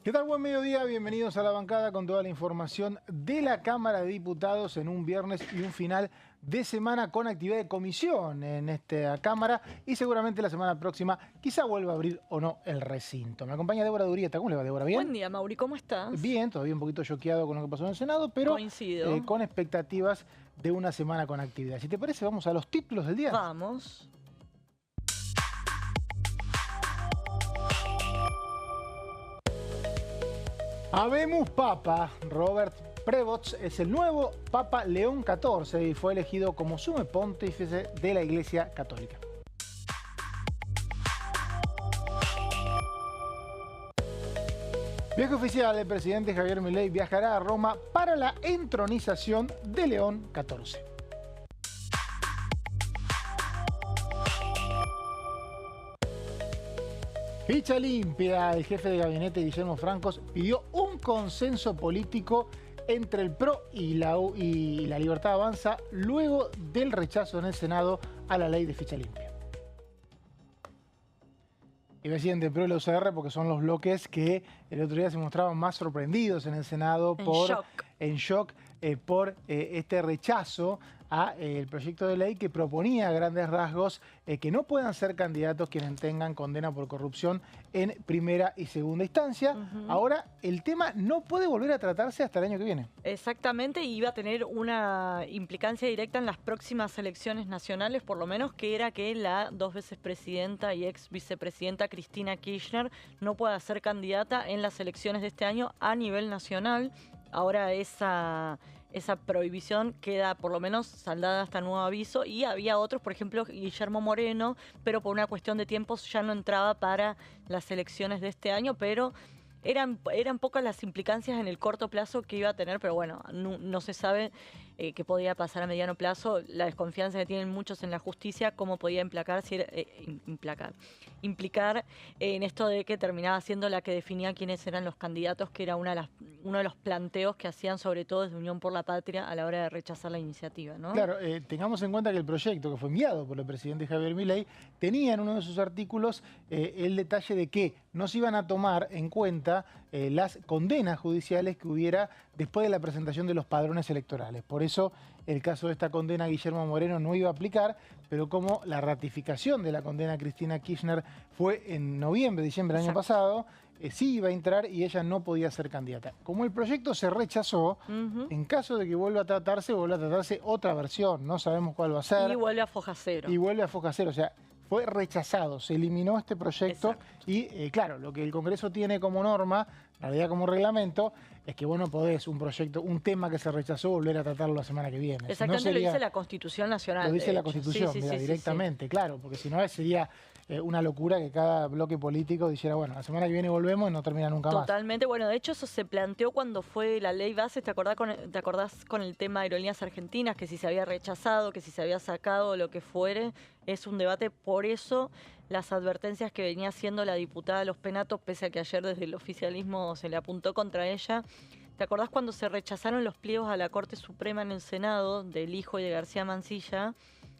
¿Qué tal? Buen mediodía, bienvenidos a La Bancada con toda la información de la Cámara de Diputados en un viernes y un final de semana con actividad de comisión en esta Cámara y seguramente la semana próxima quizá vuelva a abrir o no el recinto. Me acompaña Débora Durieta. ¿Cómo le va, Débora? ¿Bien? Buen día, Mauri, ¿cómo estás? Bien, todavía un poquito choqueado con lo que pasó en el Senado, pero Coincido. con expectativas de una semana con actividad. Si te parece, vamos a los títulos del día. Vamos. Habemus Papa. Robert Prevost es el nuevo Papa León XIV y fue elegido como sumo pontífice de la Iglesia Católica. Viaje oficial, el presidente Javier Milei viajará a Roma para la entronización de León XIV. Ficha limpia. El jefe de gabinete Guillermo Francos pidió un consenso político entre el PRO y la Libertad Avanza luego del rechazo en el Senado a la ley de ficha limpia. Y presidente del PRO y la UCR porque son los bloques que el otro día se mostraban más sorprendidos en el Senado en shock por este rechazo a el proyecto de ley que proponía a grandes rasgos que no puedan ser candidatos quienes tengan condena por corrupción en primera y segunda instancia. Ahora el tema no puede volver a tratarse hasta el año que viene. Exactamente, y iba a tener una implicancia directa en las próximas elecciones nacionales, por lo menos, que era que la 2 veces presidenta y ex vicepresidenta Cristina Kirchner no pueda ser candidata en las elecciones de este año a nivel nacional. Ahora esa prohibición queda por lo menos saldada hasta nuevo aviso, y había otros, por ejemplo Guillermo Moreno, pero por una cuestión de tiempos ya no entraba para las elecciones de este año, pero eran pocas las implicancias en el corto plazo que iba a tener, pero bueno, no se sabe qué podía pasar a mediano plazo. La desconfianza que tienen muchos en la justicia, cómo podía implicar en esto de que terminaba siendo la que definía quiénes eran los candidatos, que era uno de los planteos que hacían sobre todo desde Unión por la Patria a la hora de rechazar la iniciativa, ¿no? Claro, tengamos en cuenta que el proyecto que fue enviado por el presidente Javier Milei tenía en uno de sus artículos el detalle de que no se iban a tomar en cuenta las condenas judiciales que hubiera después de la presentación de los padrones electorales. Por eso el caso de esta condena a Guillermo Moreno no iba a aplicar, pero como la ratificación de la condena a Cristina Kirchner fue en noviembre, diciembre del año pasado, sí iba a entrar y ella no podía ser candidata. Como el proyecto se rechazó, en caso de que vuelva a tratarse otra versión, no sabemos cuál va a ser. Y vuelve a foja cero. Y vuelve a foja cero, o sea, fue rechazado, se eliminó este proyecto. Exacto. Y claro, lo que el Congreso tiene como norma, en realidad como reglamento, es que vos no podés un tema que se rechazó, volver a tratarlo la semana que viene. Exactamente, Si no sería, lo dice la Constitución Nacional. lo dice la Constitución, sí, directamente, claro, porque si no sería una locura que cada bloque político dijera, bueno, la semana que viene volvemos y no termina nunca más. Totalmente, bueno, de hecho eso se planteó cuando fue la ley base. ¿Te acordás con el tema de Aerolíneas Argentinas? Que si se había rechazado, que si se había sacado, lo que fuere. Es un debate, por eso las advertencias que venía haciendo la diputada Los Penatos, pese a que ayer desde el oficialismo se le apuntó contra ella. ¿Te acordás cuando se rechazaron los pliegos a la Corte Suprema en el Senado del hijo de García Mansilla?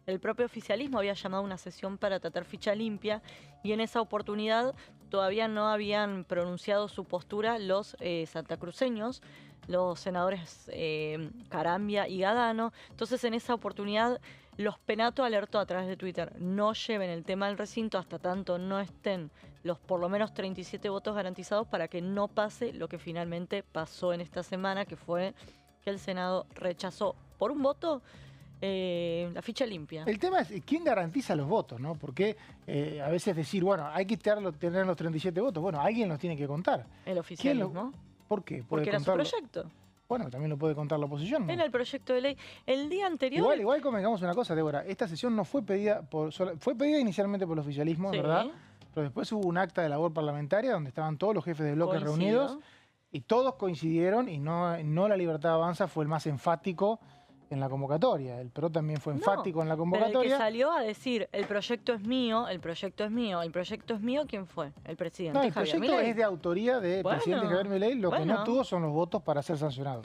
El propio oficialismo había llamado a una sesión para tratar ficha limpia, y en esa oportunidad todavía no habían pronunciado su postura los santacruceños, los senadores Carambia y Gadano. Entonces en esa oportunidad Los Penato alertó a través de Twitter: no lleven el tema al recinto hasta tanto no estén los por lo menos 37 votos garantizados, para que no pase lo que finalmente pasó en esta semana, que fue que el Senado rechazó por un voto la ficha limpia. El tema es quién garantiza los votos, ¿no? Porque a veces decir, bueno, hay que tener los 37 votos. Bueno, alguien los tiene que contar. El oficialismo. ¿Por qué? Porque era su proyecto. Bueno, también lo puede contar la oposición, ¿no? Era el proyecto de ley. El día anterior... Igual convengamos una cosa, Débora. Esta sesión no fue pedida fue pedida inicialmente por el oficialismo, Sí. ¿verdad? Pero después hubo un acta de labor parlamentaria donde estaban todos los jefes de bloque reunidos y todos coincidieron, y no la Libertad Avanza fue el más enfático en la convocatoria. El PRO también fue enfático en la convocatoria. Pero el que salió a decir, el proyecto es mío, el proyecto es mío, el proyecto es mío, ¿quién fue? El presidente No, el Javier proyecto Milei. es de autoría del presidente Javier Milei. Lo que no tuvo son los votos para ser sancionado.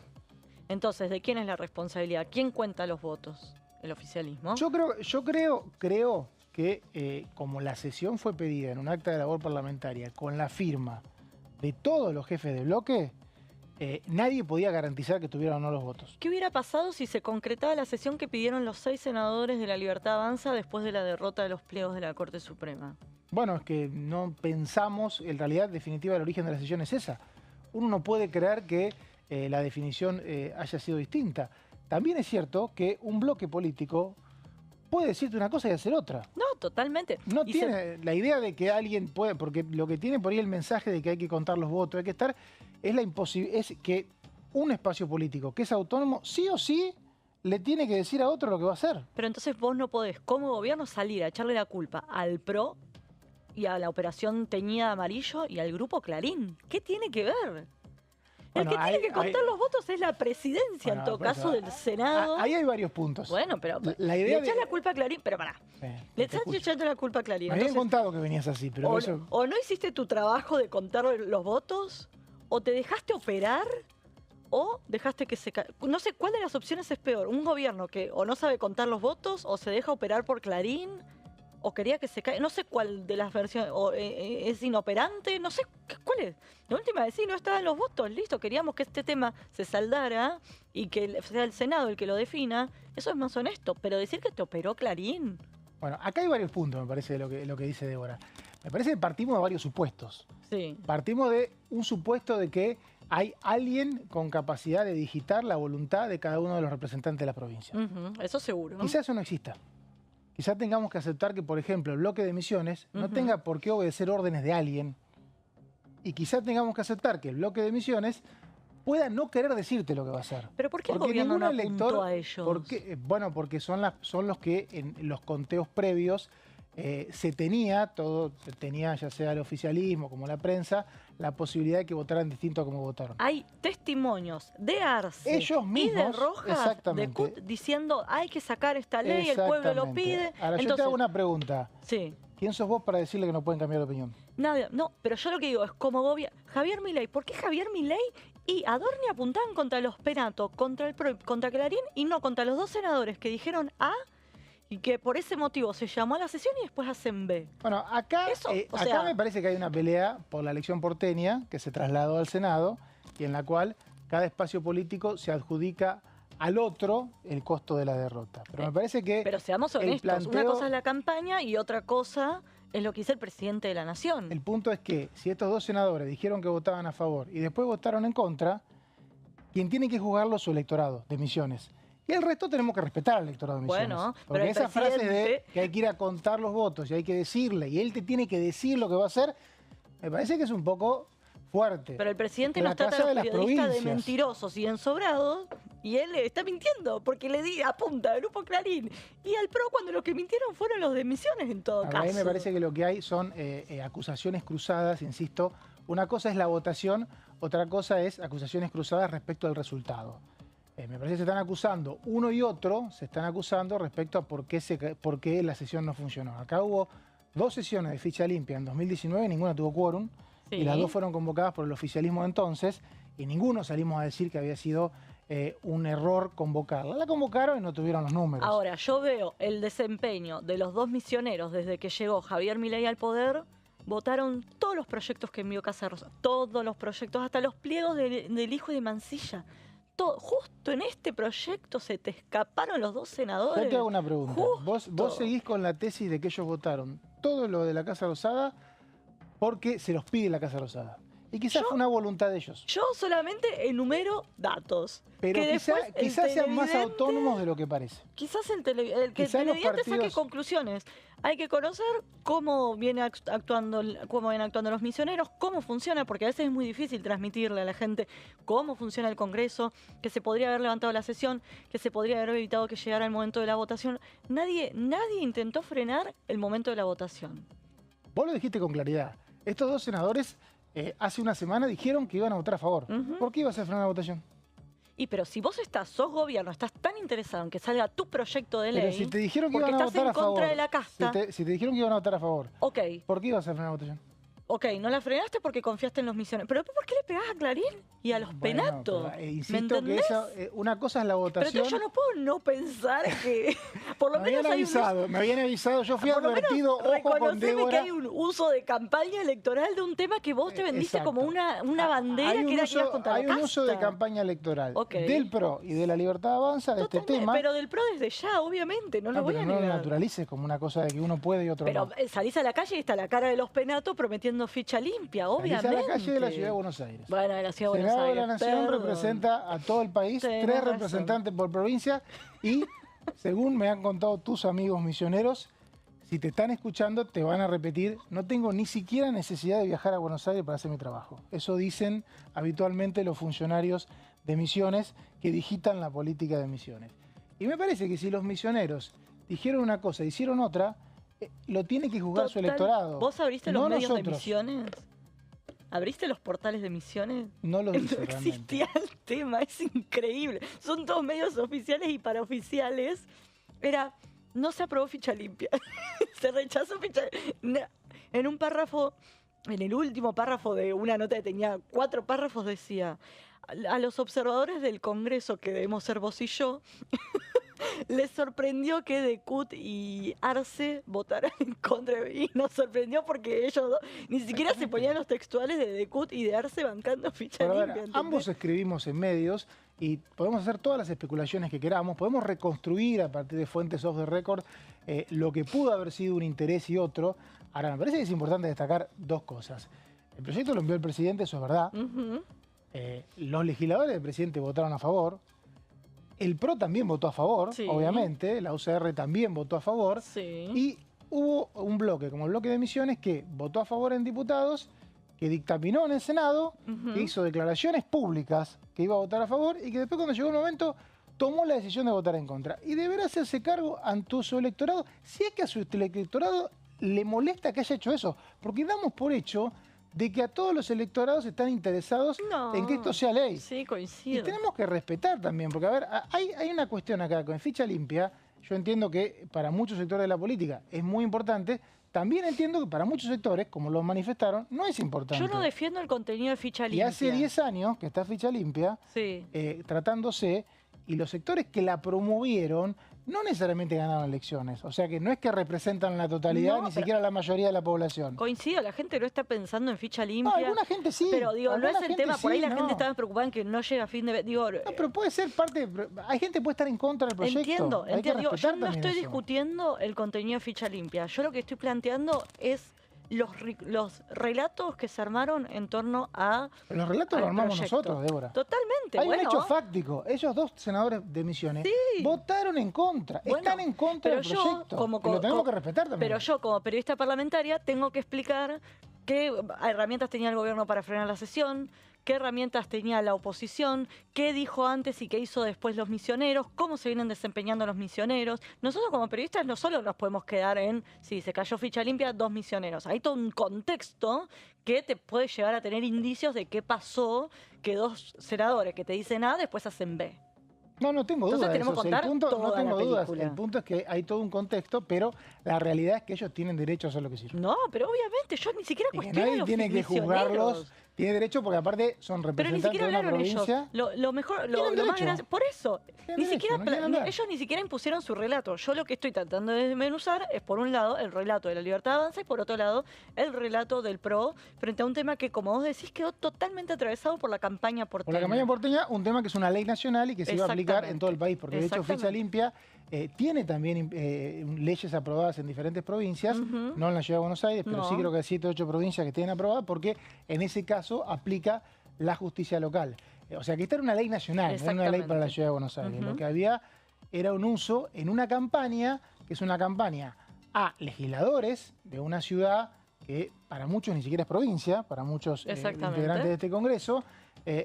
Entonces, ¿de quién es la responsabilidad? ¿Quién cuenta los votos? ¿El oficialismo? Yo creo que como la sesión fue pedida en un acta de labor parlamentaria con la firma de todos los jefes de bloque, nadie podía garantizar que tuvieran o no los votos. ¿Qué hubiera pasado si se concretaba la sesión que pidieron los 6 senadores de La Libertad Avanza después de la derrota de los pliegos de la Corte Suprema? Bueno, es que no pensamos, en realidad, definitiva, el origen de la sesión es esa. Uno no puede creer que la definición haya sido distinta. También es cierto que un bloque político puede decirte una cosa y hacer otra. No, totalmente. No tiene la idea de que alguien puede, porque lo que tiene por ahí el mensaje de que hay que contar los votos, hay que estar, es que un espacio político que es autónomo, sí o sí, le tiene que decir a otro lo que va a hacer. Pero entonces vos no podés, como gobierno, salir a echarle la culpa al PRO y a la operación teñida de amarillo y al grupo Clarín. ¿Qué tiene que ver? El que tiene que contar los votos es la presidencia, en todo caso, del Senado. Ahí hay varios puntos. Bueno, pero la idea le echás la culpa a Clarín, pero pará. Le estás echando la culpa a Clarín. Me habían contado que venías así, pero o no hiciste tu trabajo de contar los votos, o te dejaste operar, o dejaste que se... No sé, ¿cuál de las opciones es peor? ¿Un gobierno que o no sabe contar los votos, o se deja operar por Clarín, o quería que se caiga? No sé cuál de las versiones, o es inoperante, no sé cuál es. La última vez sí, no estaban los votos, listo, queríamos que este tema se saldara y que sea el Senado el que lo defina. Eso es más honesto, pero decir que te operó Clarín... Bueno, acá hay varios puntos, me parece, de lo que dice Débora. Me parece que partimos de varios supuestos. Sí. Partimos de un supuesto de que hay alguien con capacidad de digitar la voluntad de cada uno de los representantes de la provincia. Eso seguro. Quizás eso no exista. Quizás tengamos que aceptar que, por ejemplo, el bloque de Misiones no tenga por qué obedecer órdenes de alguien. Y quizás tengamos que aceptar que el bloque de Misiones pueda no querer decirte lo que va a hacer. ¿Pero por qué el gobierno no apuntó a ellos? Porque son los que en los conteos previos se tenía ya sea el oficialismo como la prensa, la posibilidad de que votaran distinto a como votaron. Hay testimonios de Arce ellos mismos, y de Rojas, de CUT, diciendo hay que sacar esta ley, el pueblo lo pide. Ahora, yo te hago una pregunta. Sí. ¿Quién sos vos para decirle que no pueden cambiar de opinión? Nadie, no, pero yo lo que digo es como gobierno. Javier Milei, ¿por qué Javier Milei y Adorni apuntaban contra los Perato, contra el PRO, contra Clarín y no contra los dos senadores que dijeron A y que por ese motivo se llamó a la sesión y después hacen B? Bueno, acá me parece que hay una pelea por la elección porteña que se trasladó al Senado y en la cual cada espacio político se adjudica al otro el costo de la derrota. Pero me parece que... Pero seamos honestos, una cosa es la campaña y otra cosa es lo que dice el presidente de la Nación. El punto es que si estos dos senadores dijeron que votaban a favor y después votaron en contra, quien tiene que juzgarlo es su electorado de Misiones. Y el resto tenemos que respetar al electorado de Misiones. Bueno, porque pero esa frase de que hay que ir a contar los votos y hay que decirle, y él te tiene que decir lo que va a hacer, me parece que es un poco fuerte. Pero el presidente nos trata a los periodistas de mentirosos y ensobrados, y él está mintiendo, porque apunta al grupo Clarín y al PRO cuando los que mintieron fueron los de Misiones en todo caso. A mí me parece que lo que hay son acusaciones cruzadas, insisto. Una cosa es la votación, otra cosa es acusaciones cruzadas respecto al resultado. Me parece que se están acusando, uno y otro se están acusando respecto a por qué la sesión no funcionó. Acá hubo 2 sesiones de ficha limpia en 2019, ninguna tuvo quórum, sí. Y las 2 fueron convocadas por el oficialismo de entonces, y ninguno salimos a decir que había sido un error convocarla. La convocaron y no tuvieron los números. Ahora, yo veo el desempeño de los 2 misioneros desde que llegó Javier Milei al poder. Votaron todos los proyectos que envió Casa Rosada, todos los proyectos, hasta los pliegos del hijo de Mansilla. Justo en este proyecto se te escaparon los 2 senadores. Yo te hago una pregunta. ¿Vos seguís con la tesis de que ellos votaron todo lo de la Casa Rosada porque se los pide la Casa Rosada? Y quizás fue una voluntad de ellos. Yo solamente enumero datos. Pero quizás sean más autónomos de lo que parece. Quizás el televidente saque conclusiones. Hay que conocer cómo vienen actuando los misioneros, cómo funciona, porque a veces es muy difícil transmitirle a la gente cómo funciona el Congreso, que se podría haber levantado la sesión, que se podría haber evitado que llegara el momento de la votación. Nadie intentó frenar el momento de la votación. Vos lo dijiste con claridad. Estos 2 senadores hace una semana dijeron que iban a votar a favor. ¿Por qué ibas a frenar la votación? Pero si vos sos gobierno, estás tan interesado en que salga tu proyecto de ley, pero si te dijeron que porque iban a estás votar en a favor, contra de la casta. Si te dijeron que iban a votar a favor, ok. ¿por qué ibas a frenar la votación? ok, no la frenaste porque confiaste en los misioneros. Pero ¿por qué le pegás a Clarín y a los Penato? Pero, insisto que una cosa es la votación. Pero yo no puedo no pensar que por lo menos hay me habían avisado, yo fui advertido, ojo con Débora. Que hay un uso de campaña electoral de un tema que vos te vendiste como una bandera que era que ibas contra la casta. Hay un uso de campaña electoral del PRO y de la Libertad Avanza de este tema. Pero del PRO desde ya, obviamente, no lo voy a negar. No lo naturalices como una cosa de que uno puede y otro no. Pero salís a la calle y está la cara de los Penato prometiendo ficha limpia, obviamente. Salís a la calle de la Ciudad de Buenos Aires. Bueno, de la Ciudad de Buenos Senado Aires. de la Nación representa a todo el país, 3 representantes por provincia y, según me han contado tus amigos misioneros, si te están escuchando te van a repetir, no tengo ni siquiera necesidad de viajar a Buenos Aires para hacer mi trabajo. Eso dicen habitualmente los funcionarios de Misiones que digitan la política de Misiones. Y me parece que si los misioneros dijeron una cosa, hicieron otra, lo tiene que juzgar su electorado. ¿Vos abriste los medios de Misiones? ¿Abriste los portales de Misiones? No lo hice realmente. No existía el tema, es increíble. Son todos medios oficiales y paraoficiales. Era, no se aprobó ficha limpia. Se rechazó ficha limpia. En un párrafo, en el último párrafo de una nota que tenía 4 párrafos, decía: a los observadores del Congreso, que debemos ser vos y yo, les sorprendió que Decut y Arce votaran en contra. Y nos sorprendió porque ellos ni siquiera se ponían los textuales de Decut y de Arce bancando ficha limpia. Ambos escribimos en medios y podemos hacer todas las especulaciones que queramos, podemos reconstruir a partir de fuentes off the record lo que pudo haber sido un interés y otro. Ahora, me parece que es importante destacar 2 cosas. El proyecto lo envió el presidente, eso es verdad. Los legisladores del presidente votaron a favor. El PRO también votó a favor, obviamente. La UCR también votó a favor. Y hubo un bloque, como el bloque de Misiones, que votó a favor en diputados, que dictaminó en el Senado, que hizo declaraciones públicas que iba a votar a favor y que después, cuando llegó el momento, tomó la decisión de votar en contra. Y deberá hacerse cargo ante su electorado, si es que a su electorado le molesta que haya hecho eso. Porque damos por hecho de que a todos los electorados están interesados en que esto sea ley. Sí, coincido. Y tenemos que respetar también, porque a ver, hay una cuestión acá con ficha limpia. Yo entiendo que para muchos sectores de la política es muy importante. También entiendo que para muchos sectores, como lo manifestaron, no es importante. Yo no defiendo el contenido de ficha limpia. Y hace 10 años que está ficha limpia, tratándose, y los sectores que la promovieron no necesariamente ganaron elecciones. O sea que no es que representan la totalidad, ni siquiera la mayoría de la población. Coincido, la gente no está pensando en ficha limpia. No, alguna gente sí. Pero digo, no es el tema, por ahí la gente estaba preocupada en que no llega a fin de... Digo, no, pero puede ser parte... Hay gente que puede estar en contra del proyecto. Entiendo. Digo, yo no estoy discutiendo el contenido de ficha limpia. Yo lo que estoy planteando es los relatos que se armaron en torno a... Pero los relatos los armamos nosotros, Débora. Totalmente. Hay un hecho fáctico. Esos 2 senadores de Misiones votaron en contra. Están en contra del proyecto. Lo tenemos que respetar también. Pero yo, como periodista parlamentaria, tengo que explicar qué herramientas tenía el gobierno para frenar la sesión, qué herramientas tenía la oposición, qué dijo antes y qué hizo después los misioneros, cómo se vienen desempeñando los misioneros. Nosotros como periodistas no solo nos podemos quedar en, si se cayó ficha limpia, 2 misioneros. Hay todo un contexto que te puede llevar a tener indicios de qué pasó, que 2 senadores que te dicen A después hacen B. No tengo dudas. Entonces tenemos que contar toda la película. El punto es que hay todo un contexto, pero la realidad es que ellos tienen derecho a hacer lo que hicieron. No, pero obviamente yo ni siquiera cuestiono nadie tiene que juzgarlos. Tiene derecho porque aparte son representantes de una provincia. Lo mejor, lo más grande, por eso, ellos ni siquiera impusieron su relato. Yo lo que estoy tratando de desmenuzar es, por un lado, el relato de la Libertad Avanza y por otro lado, el relato del PRO frente a un tema que, como vos decís, quedó totalmente atravesado por la campaña porteña. Por la campaña porteña, un tema que es una ley nacional y que se iba a aplicar en todo el país, porque de hecho ficha limpia tiene también leyes aprobadas en diferentes provincias, no en la Ciudad de Buenos Aires, pero sí creo que hay 7 o 8 provincias que tienen aprobada, porque en ese caso aplica la justicia local. O sea que esta era una ley nacional, no era una ley para la Ciudad de Buenos Aires. Lo que había era un uso en una campaña, que es una campaña a legisladores de una ciudad que para muchos ni siquiera es provincia, para muchos integrantes de este Congreso,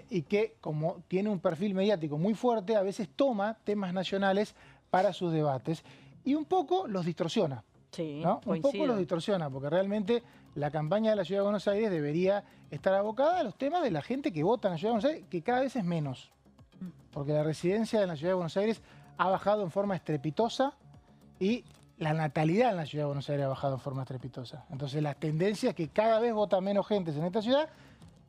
y que como tiene un perfil mediático muy fuerte, a veces toma temas nacionales para sus debates y un poco los distorsiona. Un poco los distorsiona, porque realmente la campaña de la Ciudad de Buenos Aires debería estar abocada a los temas de la gente que vota en la Ciudad de Buenos Aires, que cada vez es menos. Porque la residencia en la Ciudad de Buenos Aires ha bajado en forma estrepitosa y la natalidad en la ciudad de Buenos Aires ha bajado en forma estrepitosa. Entonces la tendencia es que cada vez vota menos gente en esta ciudad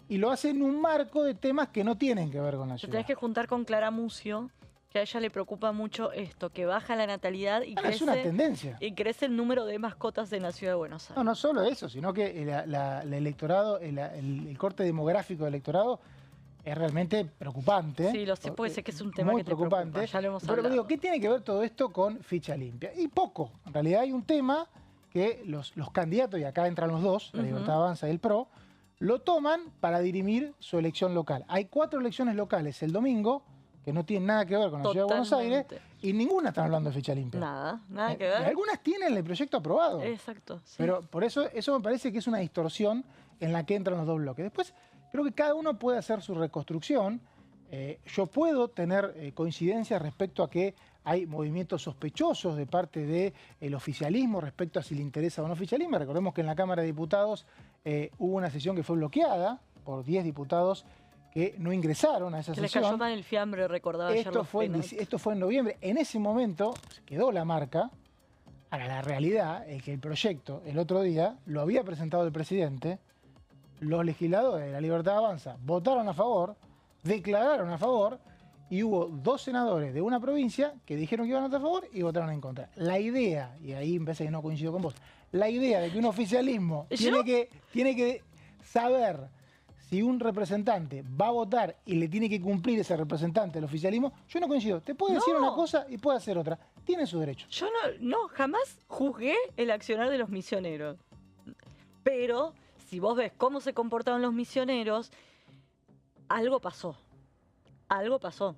y lo hace en un marco de temas que no tienen que ver con la Te ciudad. tenés que juntar con Clara Mucio, que a ella le preocupa mucho esto, que baja la natalidad y Es una tendencia. y crece el número de mascotas en la ciudad de Buenos Aires. No, no solo eso, sino que el electorado, el corte demográfico del electorado es realmente preocupante. Sí, lo sé, porque sé que es un tema muy que te preocupa, preocupante. ya lo hemos Pero hablado. digo, ¿qué tiene que ver todo esto con ficha limpia? Y poco. En realidad hay un tema que los candidatos, y acá entran los dos, la Libertad Avanza y el PRO, lo toman para dirimir su elección local. Hay 4 elecciones locales el domingo, que no tienen nada que ver con la ciudad de Buenos Aires, y ninguna están hablando de ficha limpia. Nada que ver. Y algunas tienen el proyecto aprobado. Exacto. Sí. Pero por eso me parece que es una distorsión en la que entran los dos bloques. Después, creo que cada uno puede hacer su reconstrucción. Yo puedo tener coincidencias respecto a que hay movimientos sospechosos de parte del oficialismo respecto a si le interesa o no oficialismo. Recordemos que en la Cámara de Diputados hubo una sesión que fue bloqueada por 10 diputados que no ingresaron a esa que sesión. les cayó mal el fiambre, recordaba ayer Esto los fue en noviembre. En ese momento se quedó la marca. Ahora, la realidad es que el proyecto, el otro día, lo había presentado el presidente, los legisladores de la Libertad Avanza votaron a favor, declararon a favor, y hubo 2 senadores de una provincia que dijeron que iban a votar a favor y votaron en contra. La idea, y ahí me parece que no coincido con vos, la idea de que un oficialismo tiene que saber si un representante va a votar y le tiene que cumplir ese representante el oficialismo, yo no coincido. Te puede decir una cosa y puede hacer otra. Tiene su derecho. Yo jamás juzgué el accionar de los misioneros. Pero si vos ves cómo se comportaron los misioneros, algo pasó. Algo pasó.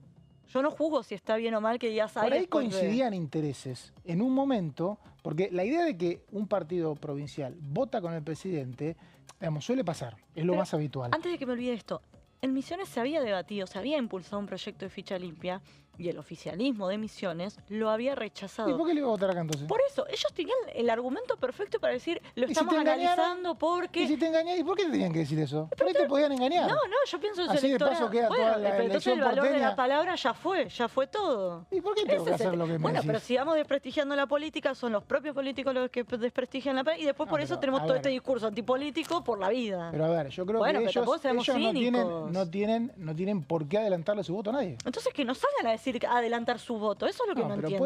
Yo no juzgo si está bien o mal que digas Por ahí coincidían intereses en un momento, porque la idea de que un partido provincial vota con el presidente, digamos, suele pasar, es lo más habitual. Antes de que me olvide esto, en Misiones se había debatido, se había impulsado un proyecto de ficha limpia y el oficialismo de Misiones lo había rechazado. ¿Y por qué le iba a votar acá entonces? Por eso, ellos tenían el argumento perfecto para decir, lo ¿Y si estamos te engañaron? analizando porque... ¿Y si te engañas? ¿Y por qué te tenían que decir eso? ¿Por qué te podían engañar? No, yo pienso en Así de electorado. paso queda Bueno, toda la pero entonces elección el valor de porteña. la palabra ya fue todo. ¿Y por qué tengo que hacer lo que me Bueno, decís? pero si vamos desprestigiando la política, son los propios políticos los que desprestigian la política y después No, por eso pero, tenemos a todo ver. este discurso antipolítico por la vida. Pero a ver, yo creo Bueno, que pero tampoco seamos ellos cínicos. no tienen por qué adelantarle su voto a nadie. Entonces que no salgan a decir adelantar su voto, eso es lo que no pero entiendo.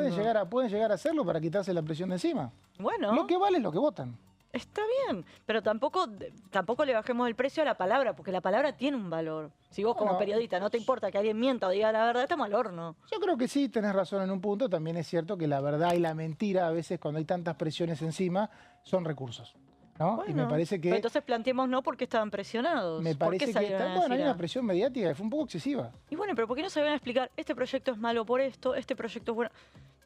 pueden llegar a hacerlo para quitarse la presión de encima. Bueno, Lo que vale es lo que votan. está bien, pero tampoco le bajemos el precio a la palabra, porque la palabra tiene un valor. Si vos como Bueno, periodista no te importa que alguien mienta o diga la verdad, estamos al horno. Yo creo que sí, tenés razón en un punto. También es cierto que la verdad y la mentira, a veces cuando hay tantas presiones encima, son recursos, ¿no? Bueno, y me parece que... pero entonces planteemos no porque estaban presionados. Me ¿Por qué parece que salieron a bueno, hay decir una presión mediática que fue un poco excesiva. Y bueno, pero ¿por qué no se van a explicar? Este proyecto es malo por esto, este proyecto es bueno.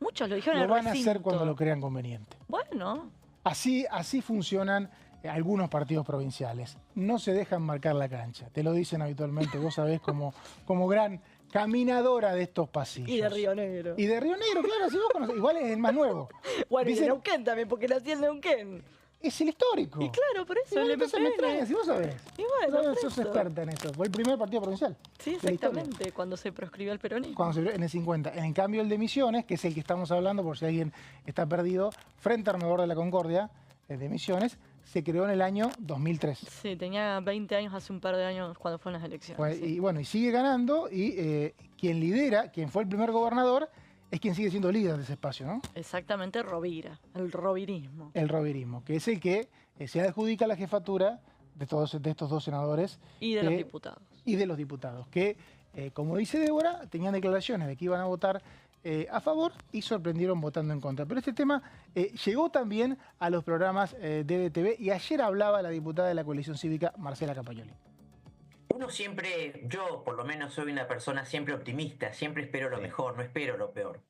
Muchos lo dijeron en Lo el van a hacer recinto. cuando lo crean conveniente. Bueno, Así funcionan algunos partidos provinciales. No se dejan marcar la cancha. Te lo dicen habitualmente, vos sabés, como gran caminadora de estos pasillos. y de Río Negro. Y de Río Negro, claro, si vos conocés, igual es el más nuevo. Bueno, y de Dicen- Neuquén también, porque nací en Neuquén. Es el histórico. Y claro, por eso Y bueno, el entonces me MPN. extraña, si vos sabés. Y bueno, Vos sos por eso. experta en eso. Fue el primer partido provincial. Sí, de la historia. exactamente, cuando se proscribió el peronismo. En el 50. En cambio, el de Misiones, que es el que estamos hablando, por si alguien está perdido, frente a Armegor de la Concordia, el de Misiones, se creó en el año 2003. Sí, tenía 20 años hace un par de años cuando fueron las elecciones. Sí. Y bueno, y sigue ganando, y quien lidera, quien fue el primer gobernador, es quien sigue siendo líder de ese espacio, ¿no? Exactamente, Rovira, el rovirismo. El rovirismo, que es el que se adjudica la jefatura de estos 2 senadores. Y de los diputados. Y de los diputados, que, como dice Débora, tenían declaraciones de que iban a votar a favor y sorprendieron votando en contra. Pero este tema llegó también a los programas de DTV y ayer hablaba la diputada de la coalición cívica, Marcela Campagnoli. Uno siempre, yo por lo menos soy una persona siempre optimista, siempre espero lo mejor, no espero lo peor.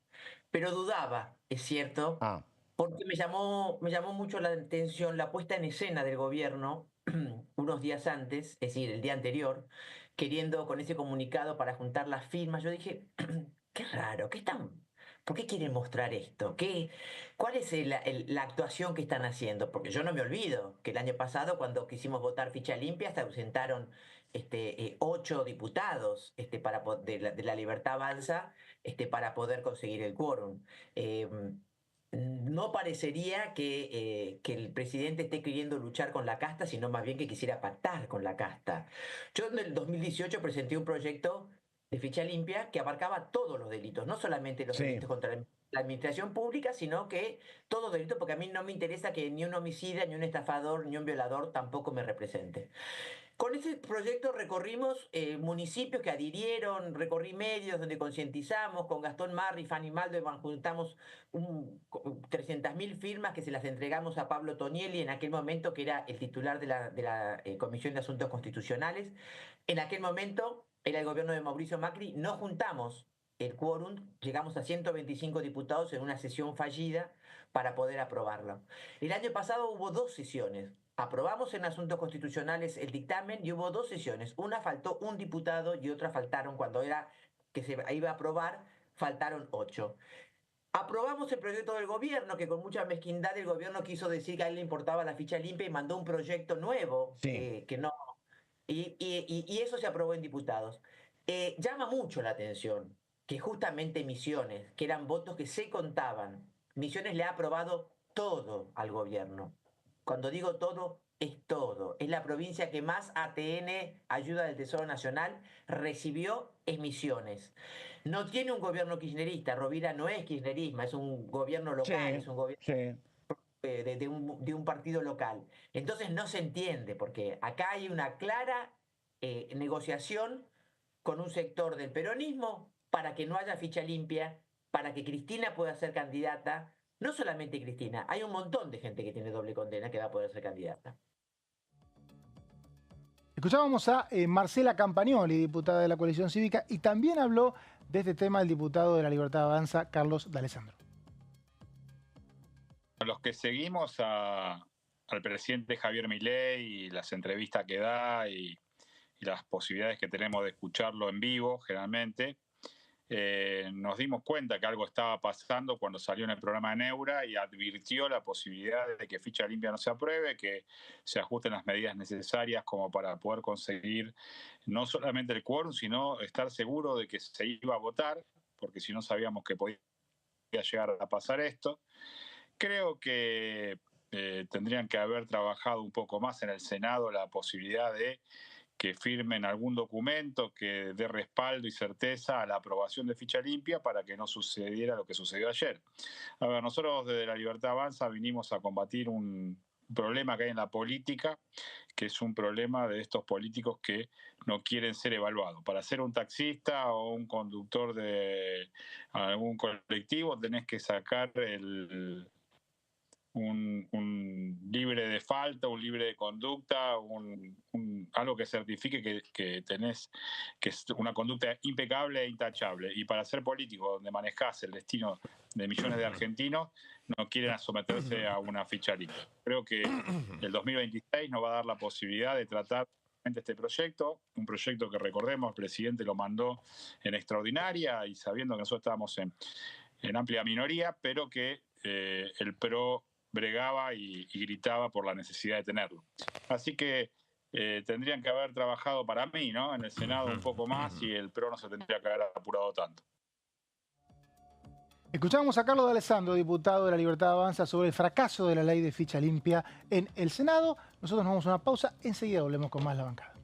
Pero dudaba, es cierto, porque me llamó mucho la atención la puesta en escena del gobierno unos días antes, es decir, el día anterior, queriendo con ese comunicado para juntar las firmas. Yo dije, qué raro, ¿por qué quieren mostrar esto? ¿Cuál es la actuación que están haciendo? Porque yo no me olvido que el año pasado, cuando quisimos votar ficha limpia, se ausentaron 8 diputados de la Libertad Avanza para poder conseguir el quórum. no parecería que el presidente esté queriendo luchar con la casta, sino más bien que quisiera pactar con la casta. Yo en el 2018 presenté un proyecto de ficha limpia que abarcaba todos los delitos, no solamente los delitos contra la administración pública, sino que todos delitos, porque a mí no me interesa que ni un homicida, ni un estafador, ni un violador tampoco me represente. Con ese proyecto recorrimos municipios que adhirieron, recorrí medios donde concientizamos, con Gastón Marri y Fanny Maldo juntamos 300.000 firmas que se las entregamos a Pablo Tonielli en aquel momento, que era el titular de la Comisión de Asuntos Constitucionales. En aquel momento era el gobierno de Mauricio Macri, no juntamos el quórum, llegamos a 125 diputados en una sesión fallida para poder aprobarlo. El año pasado hubo 2 sesiones. Aprobamos en Asuntos Constitucionales el dictamen y hubo 2 sesiones. Una faltó un diputado y otra faltaron, cuando era que se iba a aprobar, faltaron 8. Aprobamos el proyecto del gobierno, que con mucha mezquindad el gobierno quiso decir que a él le importaba la ficha limpia y mandó un proyecto nuevo, que no. Y eso se aprobó en diputados. Llama mucho la atención que justamente Misiones, que eran votos que se contaban, Misiones le ha aprobado todo al gobierno. Cuando digo todo, es todo. Es la provincia que más ATN, ayuda del Tesoro Nacional, recibió en Misiones. No tiene un gobierno kirchnerista. Rovira no es kirchnerismo, es un gobierno local, es un gobierno de un partido local. Entonces no se entiende, porque acá hay una clara negociación con un sector del peronismo para que no haya ficha limpia, para que Cristina pueda ser candidata. No solamente Cristina, hay un montón de gente que tiene doble condena que va a poder ser candidata. Escuchábamos a Marcela Campagnoli, diputada de la Coalición Cívica, y también habló de este tema el diputado de La Libertad Avanza, Carlos D'Alessandro. Los que seguimos al presidente Javier Milei y las entrevistas que da y las posibilidades que tenemos de escucharlo en vivo, generalmente, nos dimos cuenta que algo estaba pasando cuando salió en el programa de Neura y advirtió la posibilidad de que ficha limpia no se apruebe, que se ajusten las medidas necesarias como para poder conseguir no solamente el quórum, sino estar seguro de que se iba a votar, porque si no sabíamos que podía llegar a pasar esto. Creo que tendrían que haber trabajado un poco más en el Senado la posibilidad de que firmen algún documento que dé respaldo y certeza a la aprobación de ficha limpia para que no sucediera lo que sucedió ayer. A ver, nosotros desde La Libertad Avanza vinimos a combatir un problema que hay en la política, que es un problema de estos políticos que no quieren ser evaluados. Para ser un taxista o un conductor de algún colectivo tenés que sacar un libre de falta, un libre de conducta, algo que certifique que tenés que es una conducta impecable e intachable. Y para ser político, donde manejás el destino de millones de argentinos, no quieren someterse a una ficha limpia. Creo que el 2026 nos va a dar la posibilidad de tratar este proyecto, un proyecto que recordemos, el presidente lo mandó en extraordinaria y sabiendo que nosotros estábamos en amplia minoría, pero que el PRO bregaba y gritaba por la necesidad de tenerlo. Así que tendrían que haber trabajado para mí, ¿no?, en el Senado un poco más y el PRO no se tendría que haber apurado tanto. Escuchamos a Carlos D'Alessandro, diputado de La Libertad Avanza, sobre el fracaso de la ley de ficha limpia en el Senado. Nosotros nos vamos a una pausa, enseguida volvemos con más La Bancada.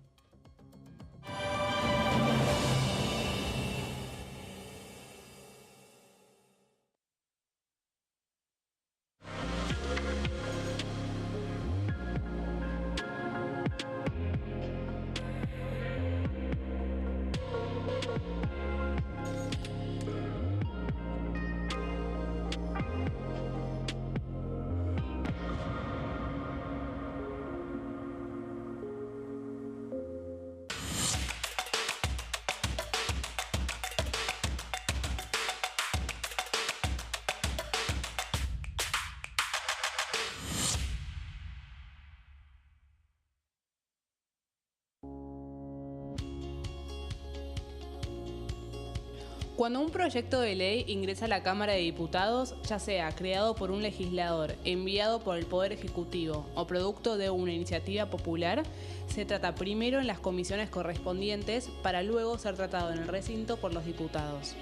Cuando un proyecto de ley ingresa a la Cámara de Diputados, ya sea creado por un legislador, enviado por el Poder Ejecutivo o producto de una iniciativa popular, se trata primero en las comisiones correspondientes para luego ser tratado en el recinto por los diputados.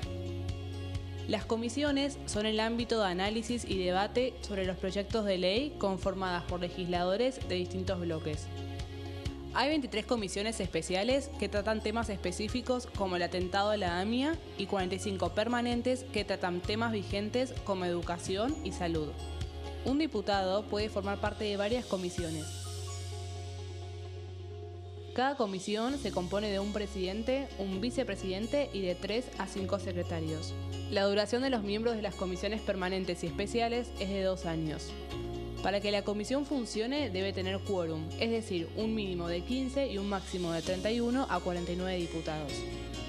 Las comisiones son el ámbito de análisis y debate sobre los proyectos de ley conformadas por legisladores de distintos bloques. Hay 23 comisiones especiales que tratan temas específicos como el atentado a la AMIA y 45 permanentes que tratan temas vigentes como educación y salud. Un diputado puede formar parte de varias comisiones. Cada comisión se compone de un presidente, un vicepresidente y de 3 a 5 secretarios. La duración de los miembros de las comisiones permanentes y especiales es de 2 años. Para que la comisión funcione debe tener quórum, es decir, un mínimo de 15 y un máximo de 31 a 49 diputados.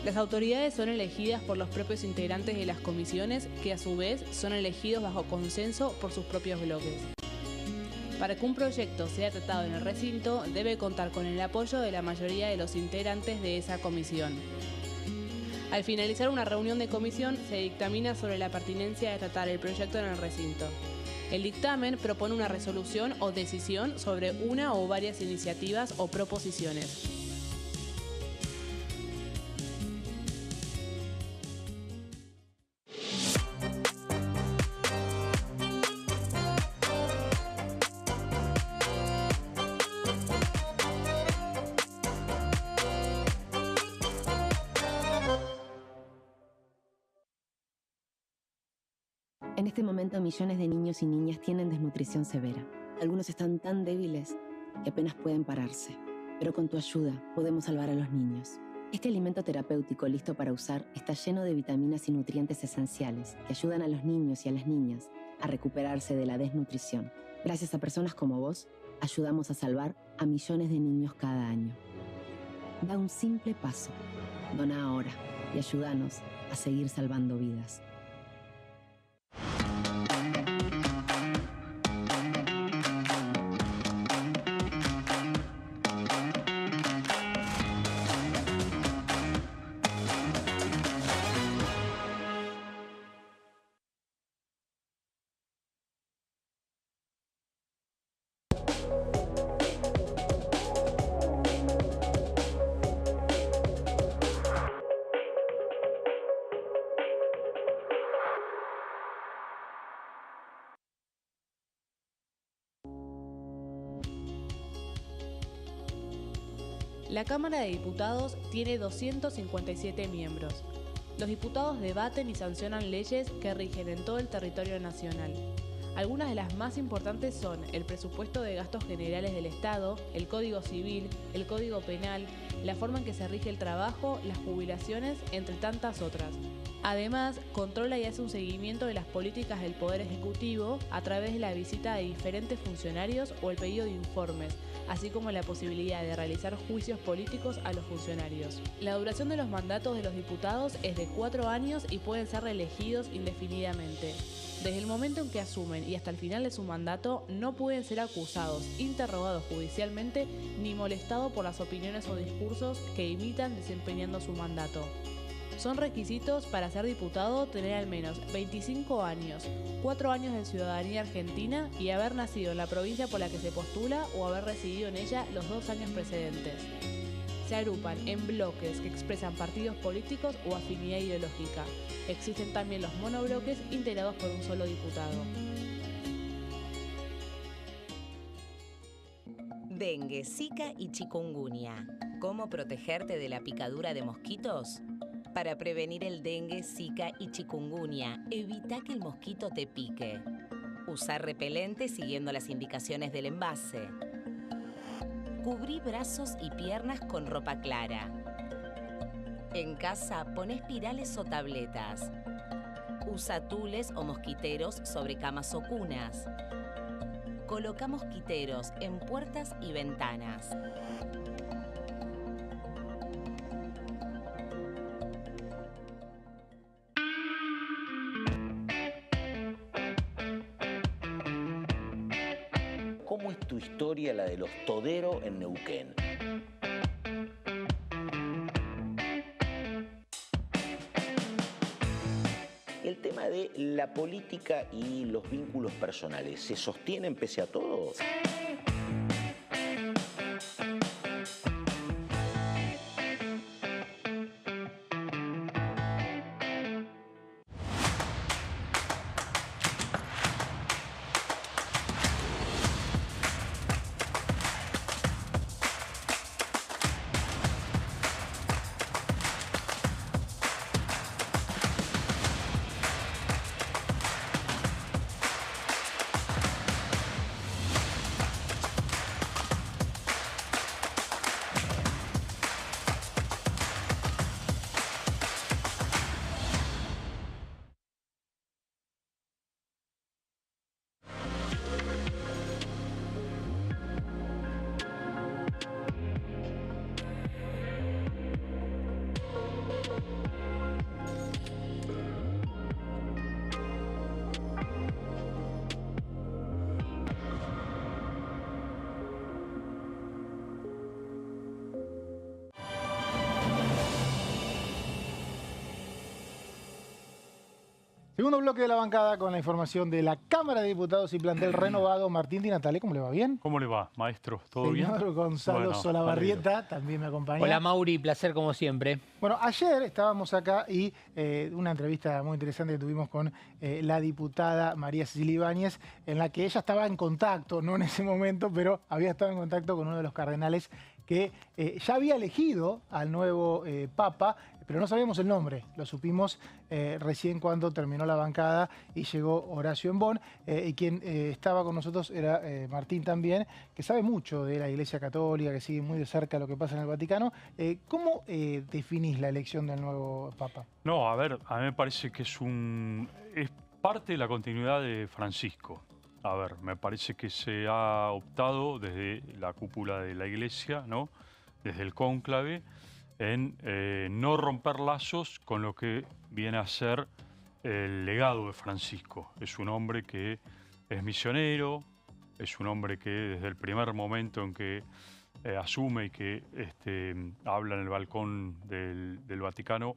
Las autoridades son elegidas por los propios integrantes de las comisiones, que a su vez son elegidos bajo consenso por sus propios bloques. Para que un proyecto sea tratado en el recinto, debe contar con el apoyo de la mayoría de los integrantes de esa comisión. Al finalizar una reunión de comisión, se dictamina sobre la pertinencia de tratar el proyecto en el recinto. El dictamen propone una resolución o decisión sobre una o varias iniciativas o proposiciones. En este momento, millones de niños y niñas tienen desnutrición severa. Algunos están tan débiles que apenas pueden pararse. Pero con tu ayuda podemos salvar a los niños. Este alimento terapéutico listo para usar está lleno de vitaminas y nutrientes esenciales que ayudan a los niños y a las niñas a recuperarse de la desnutrición. Gracias a personas como vos, ayudamos a salvar a millones de niños cada año. Da un simple paso. Dona ahora y ayúdanos a seguir salvando vidas. La Cámara de Diputados tiene 257 miembros. Los diputados debaten y sancionan leyes que rigen en todo el territorio nacional. Algunas de las más importantes son el presupuesto de gastos generales del Estado, el Código Civil, el Código Penal, la forma en que se rige el trabajo, las jubilaciones, entre tantas otras. Además, controla y hace un seguimiento de las políticas del Poder Ejecutivo a través de la visita de diferentes funcionarios o el pedido de informes, así como la posibilidad de realizar juicios políticos a los funcionarios. La duración de los mandatos de los diputados es de 4 años y pueden ser reelegidos indefinidamente. Desde el momento en que asumen y hasta el final de su mandato, no pueden ser acusados, interrogados judicialmente, ni molestados por las opiniones o discursos que imitan desempeñando su mandato. Son requisitos para ser diputado tener al menos 25 años, 4 años de ciudadanía argentina y haber nacido en la provincia por la que se postula o haber residido en ella los 2 años precedentes. Se agrupan en bloques que expresan partidos políticos o afinidad ideológica. Existen también los monobloques integrados por un solo diputado. Dengue, Zika y chikungunya. ¿Cómo protegerte de la picadura de mosquitos? Para prevenir el dengue, Zika y chikungunya, evita que el mosquito te pique. Usar repelente siguiendo las indicaciones del envase. Cubrí brazos y piernas con ropa clara. En casa, pon espirales o tabletas. Usa tules o mosquiteros sobre camas o cunas. Coloca mosquiteros en puertas y ventanas. ¿Cómo es tu historia, la de los toderos en Neuquén? El tema de la política y los vínculos personales, ¿se sostienen pese a todo? Segundo bloque de la bancada con la información de la Cámara de Diputados y plantel renovado. Martín Di Natale, ¿cómo le va? ¿Bien? ¿Cómo le va, maestro? ¿Todo bien? Señor Gonzalo Solabarrieta también me acompaña. Hola Mauri, placer como siempre. Bueno, ayer estábamos acá y una entrevista muy interesante que tuvimos con la diputada María Cecilia Ibáñez, en la que ella estaba en contacto, no en ese momento, pero había estado en contacto con uno de los cardenales que ya había elegido al nuevo Papa, pero no sabíamos el nombre. Lo supimos recién cuando terminó la bancada y llegó Horacio Embón. Y quien estaba con nosotros era Martín también, que sabe mucho de la Iglesia Católica, que sigue muy de cerca lo que pasa en el Vaticano. ¿Cómo definís la elección del nuevo Papa? No, a ver, a mí me parece que es parte de la continuidad de Francisco. A ver, me parece que se ha optado desde la cúpula de la Iglesia, ¿no? Desde el cónclave, en no romper lazos con lo que viene a ser el legado de Francisco. Es un hombre que es misionero, es un hombre que desde el primer momento en que asume y que habla en el balcón del Vaticano,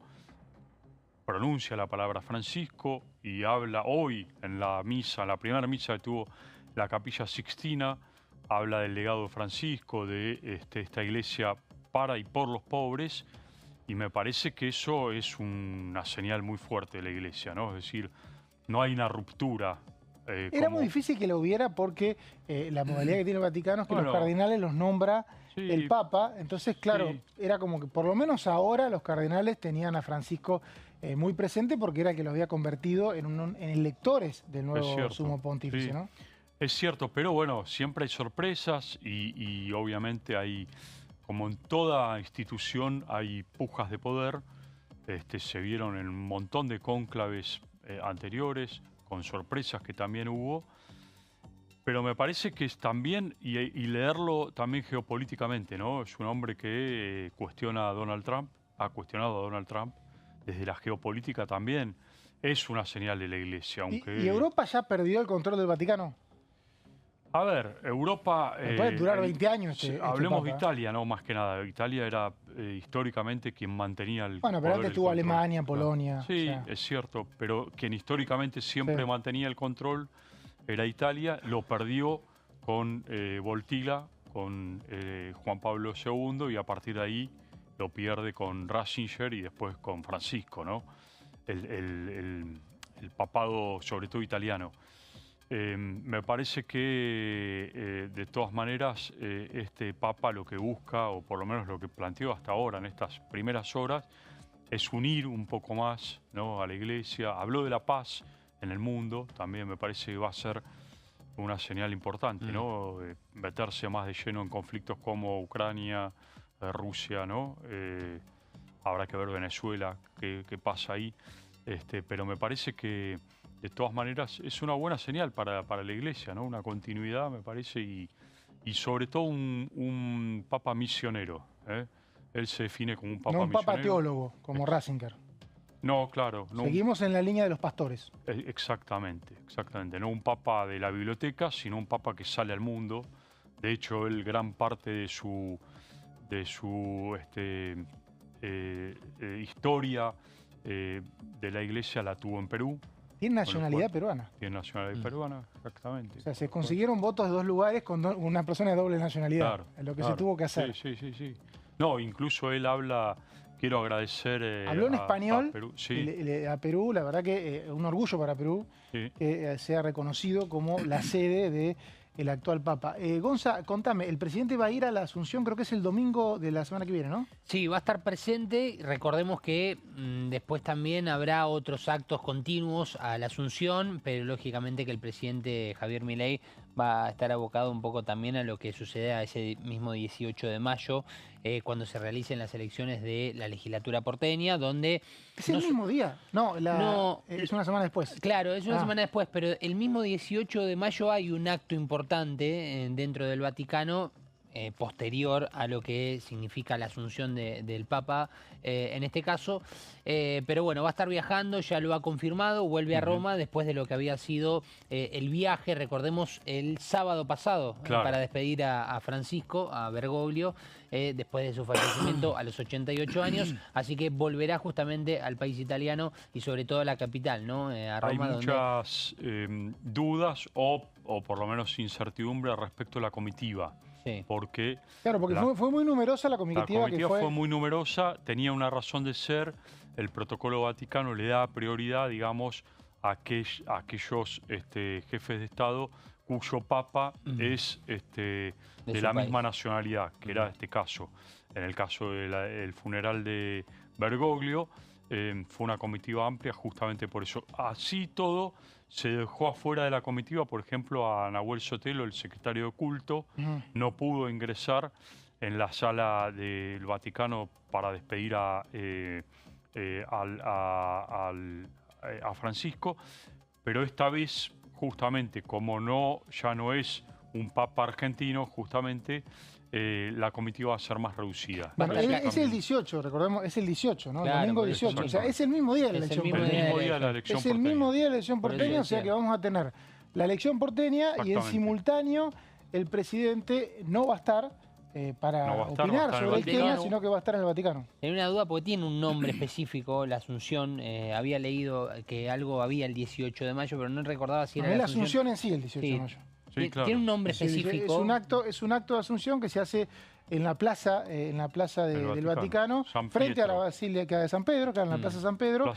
pronuncia la palabra Francisco y habla hoy en la misa, en la primera misa que tuvo la Capilla Sixtina, habla del legado de Francisco, de esta iglesia para y por los pobres, y me parece que eso es una señal muy fuerte de la iglesia, ¿no? Es decir, no hay una ruptura. Era muy difícil que lo hubiera porque la modalidad que tiene el Vaticano es que los cardinales los nombra el Papa, entonces claro, era como que por lo menos ahora los cardenales tenían a Francisco muy presente porque era el que los había convertido en electores del nuevo sumo pontífice, ¿no? Es cierto, pero bueno, siempre hay sorpresas y obviamente hay, como en toda institución, hay pujas de poder. Se vieron en un montón de cónclaves anteriores, con sorpresas que también hubo. Pero me parece que es también, y leerlo también geopolíticamente, ¿no? Es un hombre que cuestiona a Donald Trump, ha cuestionado a Donald Trump desde la geopolítica también. Es una señal de la Iglesia, aunque... ¿Y Europa ya perdió el control del Vaticano? A ver, Europa... puede durar 20 años hablemos de Italia, no más que nada. Italia era históricamente quien mantenía el Bueno, pero antes tuvo Alemania, Polonia. Sí, es cierto, pero quien históricamente siempre mantenía el control era Italia. Lo perdió con Wojtyła, con Juan Pablo II, y a partir de ahí lo pierde con Ratzinger y después con Francisco, ¿no? El papado, sobre todo italiano. Me parece que de todas maneras este Papa lo que busca, o por lo menos lo que planteó hasta ahora en estas primeras horas, es unir un poco más, ¿no?, a la Iglesia. Habló de la paz en el mundo, también me parece que va a ser una señal importante, ¿no? Meterse más de lleno en conflictos como Ucrania, Rusia, ¿no? Habrá que ver Venezuela, qué pasa ahí. Pero me parece que de todas maneras es una buena señal para la Iglesia, ¿no? Una continuidad, me parece, y sobre todo un Papa misionero, ¿eh? Él se define como un Papa misionero. No un Papa teólogo, como Ratzinger. No, claro. No, seguimos en la línea de los pastores. Exactamente. No un Papa de la biblioteca, sino un Papa que sale al mundo. De hecho, él gran parte de su historia de la Iglesia la tuvo en Perú. Tiene nacionalidad peruana. Tiene nacionalidad peruana, exactamente. O sea, se consiguieron votos de dos lugares con una persona de doble nacionalidad. Claro, es lo que se tuvo que hacer. Sí. No, incluso él habla, quiero agradecer habló en español a Perú. A Perú, la verdad que un orgullo para Perú que sea reconocido como la sede del actual Papa. Gonza, contame, el presidente va a ir a la Asunción, creo que es el domingo de la semana que viene, ¿no? Sí, va a estar presente. Recordemos que después también habrá otros actos continuos a la Asunción, pero lógicamente que el presidente Javier Milei va a estar abocado un poco también a lo que suceda ese mismo 18 de mayo, cuando se realicen las elecciones de la legislatura porteña, donde... ¿Es el mismo día? No, es una semana después. Claro, es una semana después, pero el mismo 18 de mayo hay un acto importante dentro del Vaticano, posterior a lo que significa la asunción del Papa en este caso. Pero bueno, va a estar viajando, ya lo ha confirmado, vuelve a Roma después de lo que había sido el viaje, recordemos, el sábado pasado, para despedir a Francisco, a Bergoglio, después de su fallecimiento a los 88 años, así que volverá justamente al país italiano y sobre todo a la capital, ¿no? A Roma. Hay muchas dudas o por lo menos incertidumbre respecto a la comitiva. Sí. Porque fue muy numerosa la comitiva. La comitiva fue muy numerosa, tenía una razón de ser. El protocolo vaticano le da prioridad, digamos, a aquellos jefes de Estado cuyo papa es de la misma nacionalidad, que era este caso. En el caso del funeral de Bergoglio, fue una comitiva amplia justamente por eso. Así todo, se dejó afuera de la comitiva, por ejemplo, a Nahuel Sotelo, el secretario de culto, no pudo ingresar en la sala del Vaticano para despedir a Francisco, pero esta vez, justamente, como ya no es un papa argentino, justamente la comitiva va a ser más reducida. Bueno, es el 18, recordemos, es el 18, ¿no? Claro, el domingo 18, o sea, es el mismo día de la elección porteña. Es el mismo día de la elección porteña, o sea que vamos a tener la elección porteña y en simultáneo el presidente no va a estar para opinar sobre el tema, sino que va a estar en el Vaticano. Tenía una duda porque tiene un nombre específico, la Asunción. Había leído que algo había el 18 de mayo, pero no recordaba si era la Asunción en sí, el 18 de mayo. Sí, claro. Tiene un nombre específico. Es un acto de Asunción que se hace en la plaza del Vaticano, frente a la Basílica de San Pedro, claro, en la Plaza San Pedro.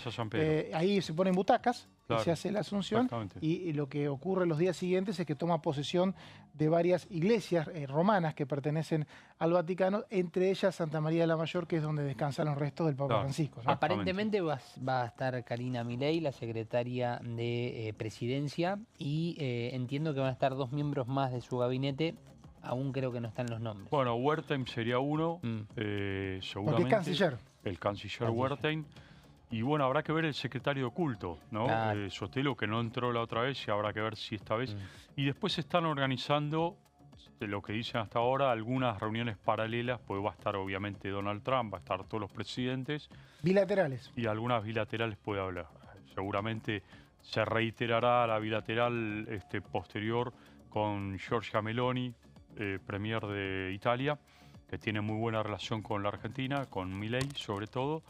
Ahí se ponen butacas y se hace la Asunción. Y lo que ocurre los días siguientes es que toma posesión de varias iglesias romanas que pertenecen al Vaticano, entre ellas Santa María de la Mayor, que es donde descansan los restos del Papa Francisco, ¿no? Aparentemente va a estar Karina Milei, la secretaria de Presidencia, y entiendo que van a estar 2 miembros más de su gabinete. Aún creo que no están los nombres. Bueno, Wertheim sería uno, seguramente. Porque es canciller. El canciller Wertheim. Y bueno, habrá que ver el secretario de culto, ¿no? Claro. Sotelo, que no entró la otra vez, y habrá que ver si esta vez. Y después se están organizando, de lo que dicen hasta ahora, algunas reuniones paralelas, pues va a estar obviamente Donald Trump, va a estar todos los presidentes. Bilaterales. Y algunas bilaterales puede hablar. Seguramente se reiterará la bilateral posterior con Giorgia Meloni, premier de Italia, que tiene muy buena relación con la Argentina, con Milei sobre todo,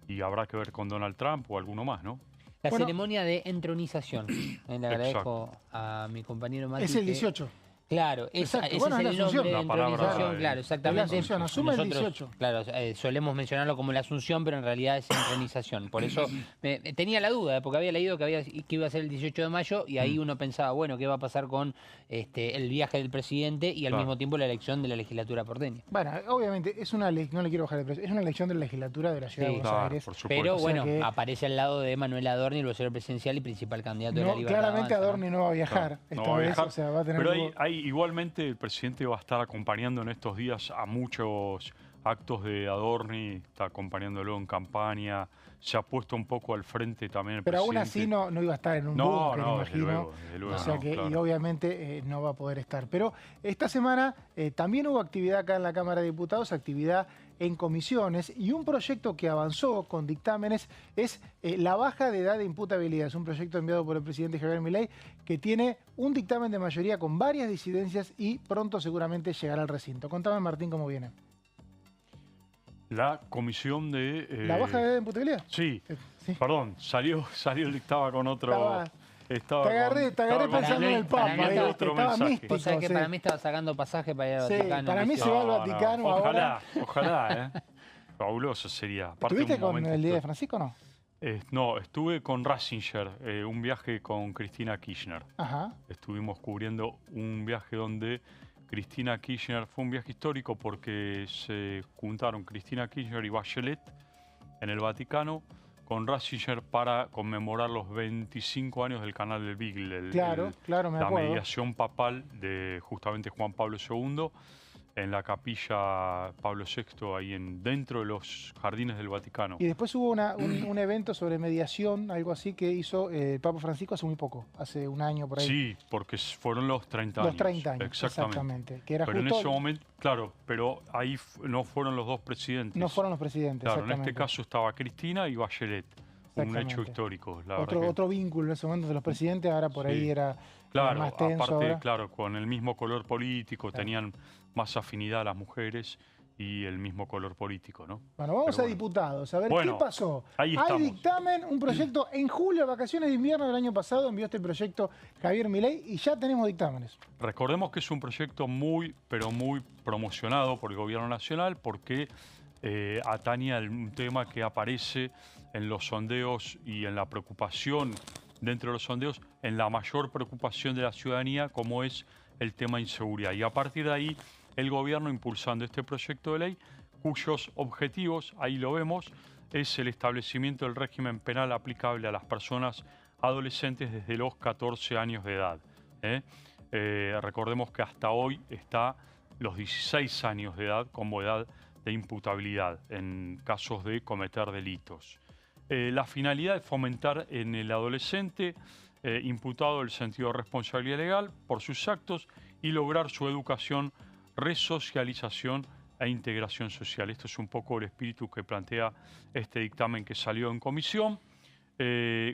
y habrá que ver con Donald Trump o alguno más, ¿no? La ceremonia de entronización. Le agradezco a mi compañero Mati. Es el 18. Claro, ese es el nombre de entronización, claro, exactamente. La Asunción, asume el 18. Claro, solemos mencionarlo como la Asunción, pero en realidad es entronización. Por eso tenía la duda, porque había leído que iba a ser el 18 de mayo y ahí uno pensaba, bueno, ¿qué va a pasar con el viaje del presidente y al mismo tiempo la elección de la legislatura porteña? Bueno, obviamente es una ley, no le quiero bajar de precio, es una elección de la legislatura de la ciudad de Buenos Aires. Pero bueno, aparece al lado de Manuel Adorni, el vocero presidencial y principal candidato de la Libertad Claramente Adorni no va a viajar esta vez, o sea, va a tener... Pero igualmente el presidente va a estar acompañando en estos días a muchos actos de Adorni, está acompañándolo en campaña, se ha puesto un poco al frente también el presidente. Pero aún así no iba a estar en un búnker, me imagino. Desde luego, o sea que y obviamente no va a poder estar. Pero esta semana también hubo actividad acá en la Cámara de Diputados, actividad en comisiones, y un proyecto que avanzó con dictámenes es la baja de edad de imputabilidad. Es un proyecto enviado por el presidente Javier Milei que tiene un dictamen de mayoría con varias disidencias y pronto seguramente llegará al recinto. Contame, Martín, cómo viene. La comisión de... ¿La baja de edad de imputabilidad? Sí, perdón, salió, estaba con otro... Te agarré pensando en el Papa. Estaba místico. O sea que para mí estaba sacando pasaje para ir al Vaticano. Para mí se va al Vaticano ahora. Ojalá, Fabuloso sería. ¿Estuviste con el día de Francisco o no? No, estuve con Ratzinger, un viaje con Cristina Kirchner. Ajá. Estuvimos cubriendo un viaje donde Cristina Kirchner, fue un viaje histórico porque se juntaron Cristina Kirchner y Bachelet en el Vaticano con Ratzinger para conmemorar los 25 años del Canal del Beagle. Claro, me acuerdo. La mediación papal de justamente Juan Pablo II. en la capilla Pablo VI, ahí dentro de los jardines del Vaticano. Y después hubo un evento sobre mediación, algo así, que hizo el Papa Francisco hace muy poco, hace un año por ahí. Sí, porque fueron los 30 años. Los 30 años, exactamente. Que era pero justo en ese momento, claro, pero ahí no fueron los dos presidentes. No fueron los presidentes, claro, en este caso estaba Cristina y Bachelet. Un hecho histórico. Otro vínculo en ese momento de los presidentes, ahora por ahí era más tenso. Aparte, ahora. claro, con el mismo color político, tenían más afinidad las mujeres y el mismo color político, ¿no? Bueno, vamos a diputados, a ver qué pasó. Hay dictamen, un proyecto en julio, vacaciones de invierno del año pasado, envió este proyecto Javier Milei y ya tenemos dictámenes. Recordemos que es un proyecto muy, pero muy promocionado por el gobierno nacional porque atañe a un tema que aparece en los sondeos y en la preocupación dentro de los sondeos, en la mayor preocupación de la ciudadanía, como es el tema de inseguridad. Y a partir de ahí, el gobierno impulsando este proyecto de ley, cuyos objetivos, ahí lo vemos, es el establecimiento del régimen penal aplicable a las personas adolescentes desde los 14 años de edad. Recordemos que hasta hoy está los 16 años de edad como edad de imputabilidad en casos de cometer delitos. La finalidad es fomentar en el adolescente imputado el sentido de responsabilidad legal por sus actos y lograr su educación, resocialización e integración social. Esto es un poco el espíritu que plantea este dictamen que salió en comisión.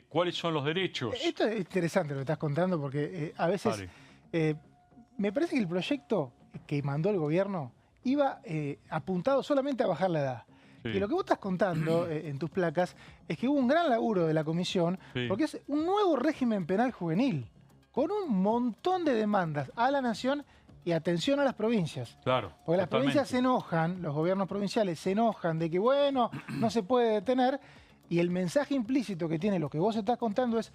¿Cuáles son los derechos? Esto es interesante lo que estás contando porque a veces me parece que el proyecto que mandó el gobierno iba apuntado solamente a bajar la edad. Sí. Y lo que vos estás contando en tus placas es que hubo un gran laburo de la comisión porque es un nuevo régimen penal juvenil con un montón de demandas a la nación y atención a las provincias. Claro. Porque las provincias se enojan, los gobiernos provinciales se enojan de que, bueno, no se puede detener y el mensaje implícito que tiene lo que vos estás contando es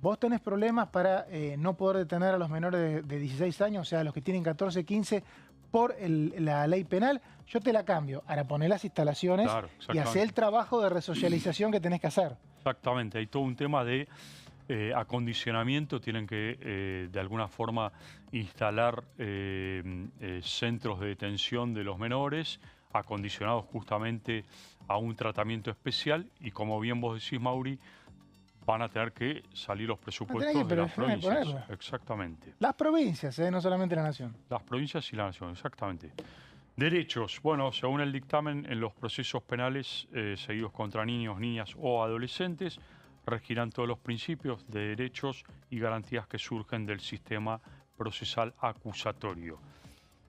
vos tenés problemas para no poder detener a los menores de 16 años, o sea, a los que tienen 14, 15, por la ley penal, yo te la cambio. Ahora poné las instalaciones y hacé el trabajo de resocialización que tenés que hacer. Exactamente, hay todo un tema de acondicionamiento, tienen que de alguna forma instalar centros de detención de los menores, acondicionados justamente a un tratamiento especial y como bien vos decís, Mauri, van a tener que salir los presupuestos de las provincias. Exactamente. Las provincias, no solamente la nación. Las provincias y la nación, exactamente. Derechos. Bueno, según el dictamen, en los procesos penales seguidos contra niños, niñas o adolescentes, regirán todos los principios de derechos y garantías que surgen del sistema procesal acusatorio.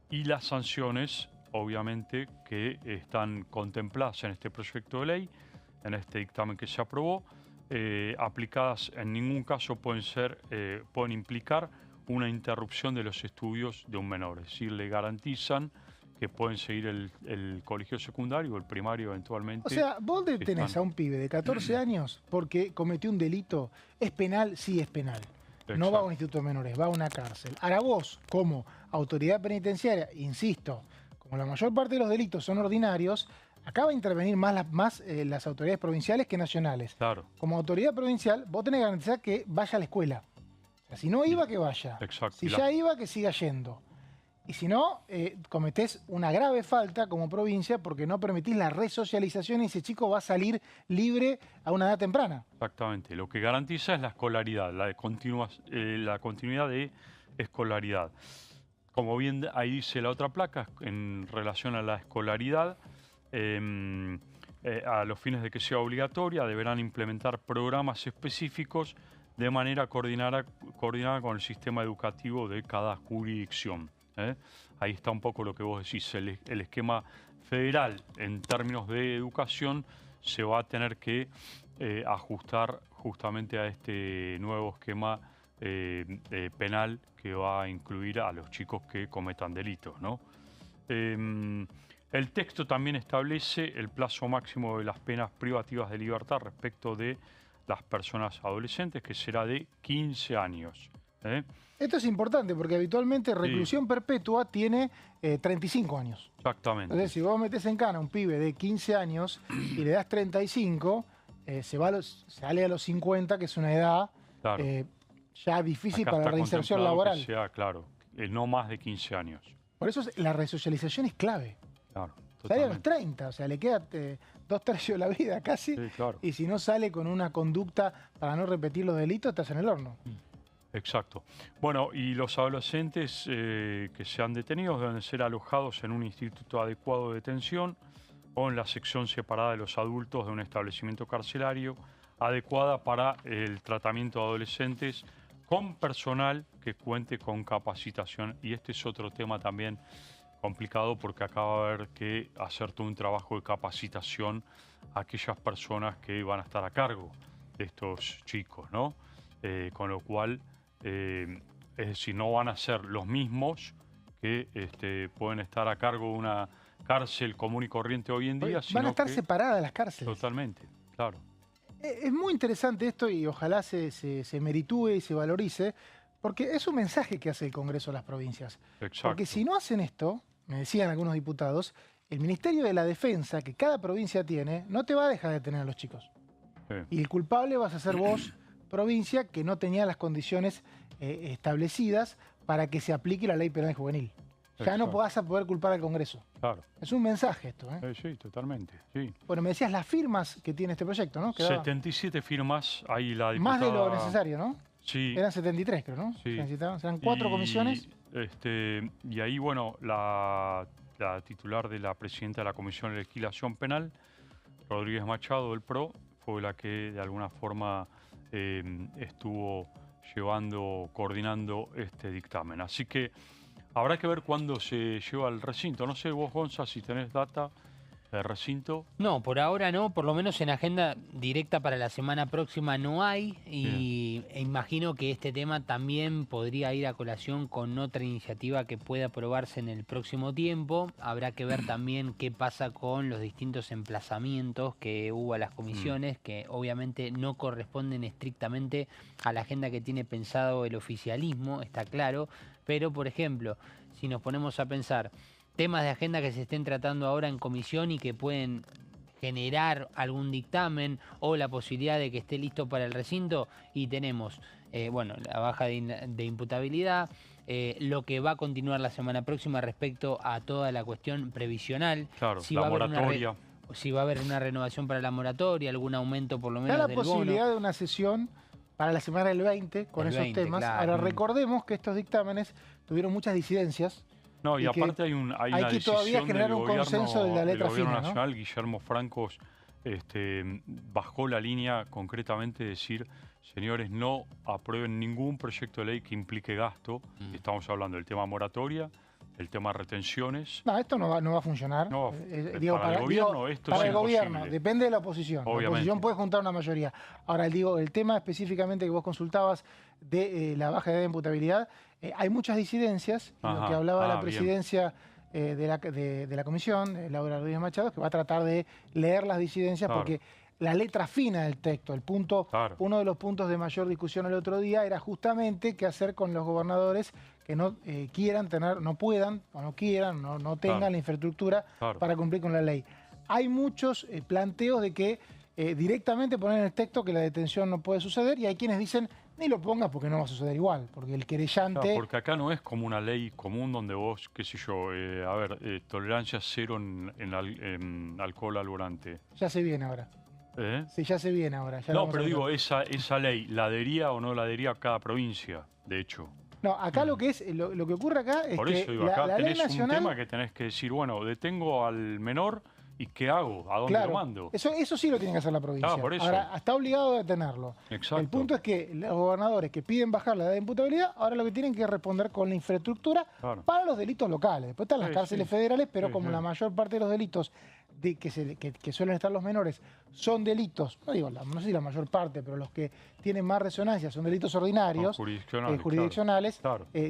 Y las sanciones, obviamente, que están contempladas en este proyecto de ley, en este dictamen que se aprobó, aplicadas en ningún caso pueden implicar una interrupción de los estudios de un menor. Es decir, le garantizan que pueden seguir el colegio secundario o el primario eventualmente. O sea, vos detenés a un pibe de 14 años porque cometió un delito. ¿Es penal? Sí, es penal. Exacto. No va a un instituto de menores, va a una cárcel. Ahora vos, como autoridad penitenciaria, insisto, como la mayor parte de los delitos son ordinarios, acá va a intervenir más las autoridades provinciales que nacionales. Claro. Como autoridad provincial, vos tenés que garantizar que vaya a la escuela. O sea, si no iba, que vaya. Exacto. Si ya iba, que siga yendo. Y si no, cometés una grave falta como provincia porque no permitís la resocialización y ese chico va a salir libre a una edad temprana. Exactamente. Lo que garantiza es la escolaridad, la continuidad de escolaridad. Como bien ahí dice la otra placa, en relación a la escolaridad, a los fines de que sea obligatoria, deberán implementar programas específicos de manera coordinada con el sistema educativo de cada jurisdicción. Ahí está un poco lo que vos decís, el esquema federal en términos de educación se va a tener que ajustar justamente a este nuevo esquema penal que va a incluir a los chicos que cometan delitos, ¿no? El texto también establece el plazo máximo de las penas privativas de libertad respecto de las personas adolescentes, que será de 15 años. Esto es importante porque habitualmente reclusión perpetua tiene 35 años. Exactamente. Entonces, si vos metés en cana a un pibe de 15 años y le das 35, sale a los 50, que es una edad ya difícil para la reinserción laboral. Que sea, claro, no más de 15 años. Por eso la resocialización es clave. Claro. Sale a los 30, o sea, le queda 2/3 de la vida casi. Sí, claro. Y si no sale con una conducta para no repetir los delitos, estás en el horno. Exacto. Bueno, y los adolescentes que sean detenidos deben ser alojados en un instituto adecuado de detención o en la sección separada de los adultos de un establecimiento carcelario adecuada para el tratamiento de adolescentes con personal que cuente con capacitación. Y este es otro tema también complicado porque acá va a haber que hacer todo un trabajo de capacitación a aquellas personas que van a estar a cargo de estos chicos, ¿no? Con lo cual, es decir, no van a ser los mismos que pueden estar a cargo de una cárcel común y corriente hoy en día. Van a estar separadas las cárceles. Totalmente, claro. Es muy interesante esto y ojalá se meritúe y se valorice, porque es un mensaje que hace el Congreso a las provincias. Exacto. Porque si no hacen esto, me decían algunos diputados, el Ministerio de la Defensa que cada provincia tiene no te va a dejar de tener a los chicos. Sí. Y el culpable vas a ser vos, provincia, que no tenía las condiciones establecidas para que se aplique la ley penal juvenil. Ya no vas a poder culpar al Congreso. Claro. Es un mensaje esto, ¿eh? Sí, totalmente. Sí. Bueno, me decías las firmas que tiene este proyecto, ¿no? 77 firmas, ahí la diputada... Más de lo necesario, ¿no? Sí. Eran 73, creo, ¿no? Sí. Serán 4 comisiones. Y ahí, bueno, la titular de la presidenta de la Comisión de Legislación Penal, Rodríguez Machado, del PRO, fue la que de alguna forma estuvo coordinando este dictamen. Así que habrá que ver cuándo se lleva al recinto. No sé vos, Gonza, si tenés data del recinto. No, por ahora no, por lo menos en agenda directa para la semana próxima no hay e imagino que este tema también podría ir a colación con otra iniciativa que pueda aprobarse en el próximo tiempo. Habrá que ver también qué pasa con los distintos emplazamientos que hubo a las comisiones, que obviamente no corresponden estrictamente a la agenda que tiene pensado el oficialismo, está claro, pero por ejemplo, si nos ponemos a pensar temas de agenda que se estén tratando ahora en comisión y que pueden generar algún dictamen o la posibilidad de que esté listo para el recinto, y tenemos, bueno, la baja de imputabilidad, lo que va a continuar la semana próxima respecto a toda la cuestión previsional. Claro, si la moratoria. Si va a haber una renovación para la moratoria, algún aumento por lo menos da del la posibilidad bono. de una sesión para la semana del 20 con esos 20, temas. claro. Ahora recordemos que estos dictámenes tuvieron muchas disidencias. No, y aparte hay una decisión todavía generar del un gobierno, consenso de la letra del gobierno fina, nacional, ¿no? Guillermo Francos, bajó la línea concretamente de decir, señores, no aprueben ningún proyecto de ley que implique gasto. Estamos hablando del tema moratoria, el tema retenciones. No, esto no va a funcionar. No, para el gobierno esto para es el gobierno, imposible. depende de la oposición. Obviamente. La oposición puede juntar una mayoría. Ahora, el tema específicamente que vos consultabas de la baja de imputabilidad, hay muchas disidencias, y lo que hablaba la presidencia de la comisión, Laura Rodríguez Machado, que va a tratar de leer las disidencias, porque la letra fina del texto, uno de los puntos de mayor discusión el otro día era justamente qué hacer con los gobernadores que no quieran tener, no puedan o no quieran, no tengan la infraestructura para cumplir con la ley. Hay muchos planteos de que directamente poner en el texto que la detención no puede suceder, y hay quienes dicen ni lo pongas porque no va a suceder igual, porque el querellante... Claro, porque acá no es como una ley común donde vos, qué sé yo, tolerancia cero en alcohol al volante. Ya se viene ahora. Sí, ya se viene ahora. No, pero digo, esa ley, ¿la adhería o no la adhería cada provincia, de hecho? No, acá lo que ocurre acá es Por que eso digo, acá la ley tenés nacional... un tema que tenés que decir, bueno, detengo al menor y ¿qué hago? ¿A dónde lo mando? Eso sí lo tiene que hacer la provincia. Por eso. Ahora, está obligado a detenerlo. Exacto. El punto es que los gobernadores que piden bajar la edad de imputabilidad, ahora lo que tienen que responder con la infraestructura para los delitos locales. Después están las cárceles federales, pero como la mayor parte de los delitos que suelen estar los menores son delitos, no sé si la mayor parte, pero los que tienen más resonancia son delitos ordinarios, jurisdiccionales,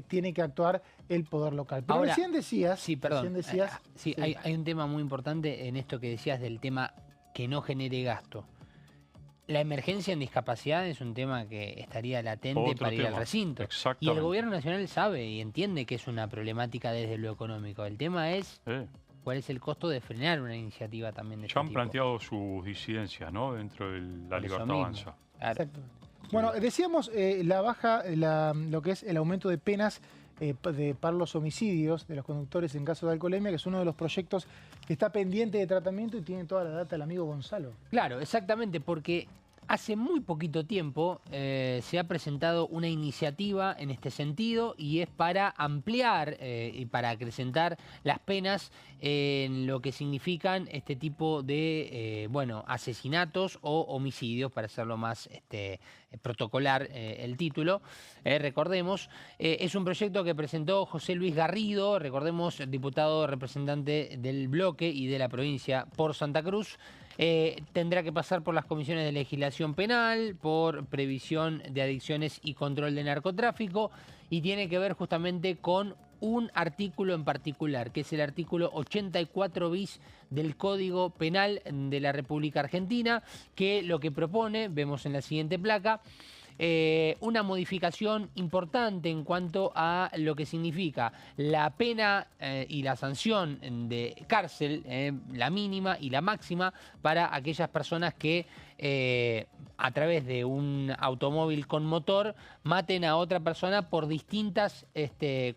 tiene que actuar el poder local. Pero ahora, recién decías... Sí, perdón. Hay un tema muy importante en esto que decías del tema que no genere gasto. La emergencia en discapacidad es un tema que estaría latente para ir al recinto. Y el gobierno nacional sabe y entiende que es una problemática desde lo económico. El tema es... ¿Cuál es el costo de frenar una iniciativa también de este tipo? Ya han planteado sus disidencias, ¿no? Dentro de la Libertad Avanza. Exacto. Bueno, decíamos la baja, lo que es el aumento de penas para los homicidios de los conductores en caso de alcoholemia, que es uno de los proyectos que está pendiente de tratamiento y tiene toda la data el amigo Gonzalo. Claro, exactamente, porque hace muy poquito tiempo se ha presentado una iniciativa en este sentido y es para ampliar y para acrecentar las penas en lo que significan este tipo de asesinatos o homicidios, para hacerlo más protocolar el título. Recordemos, es un proyecto que presentó José Luis Garrido, recordemos, diputado representante del bloque y de la provincia por Santa Cruz. Tendrá que pasar por las comisiones de legislación penal, por previsión de adicciones y control de narcotráfico, y tiene que ver justamente con un artículo en particular, que es el artículo 84 bis del Código Penal de la República Argentina, que lo que propone, vemos en la siguiente placa, una modificación importante en cuanto a lo que significa la pena y la sanción de cárcel, la mínima y la máxima, para aquellas personas que a través de un automóvil con motor maten a otra persona por distintas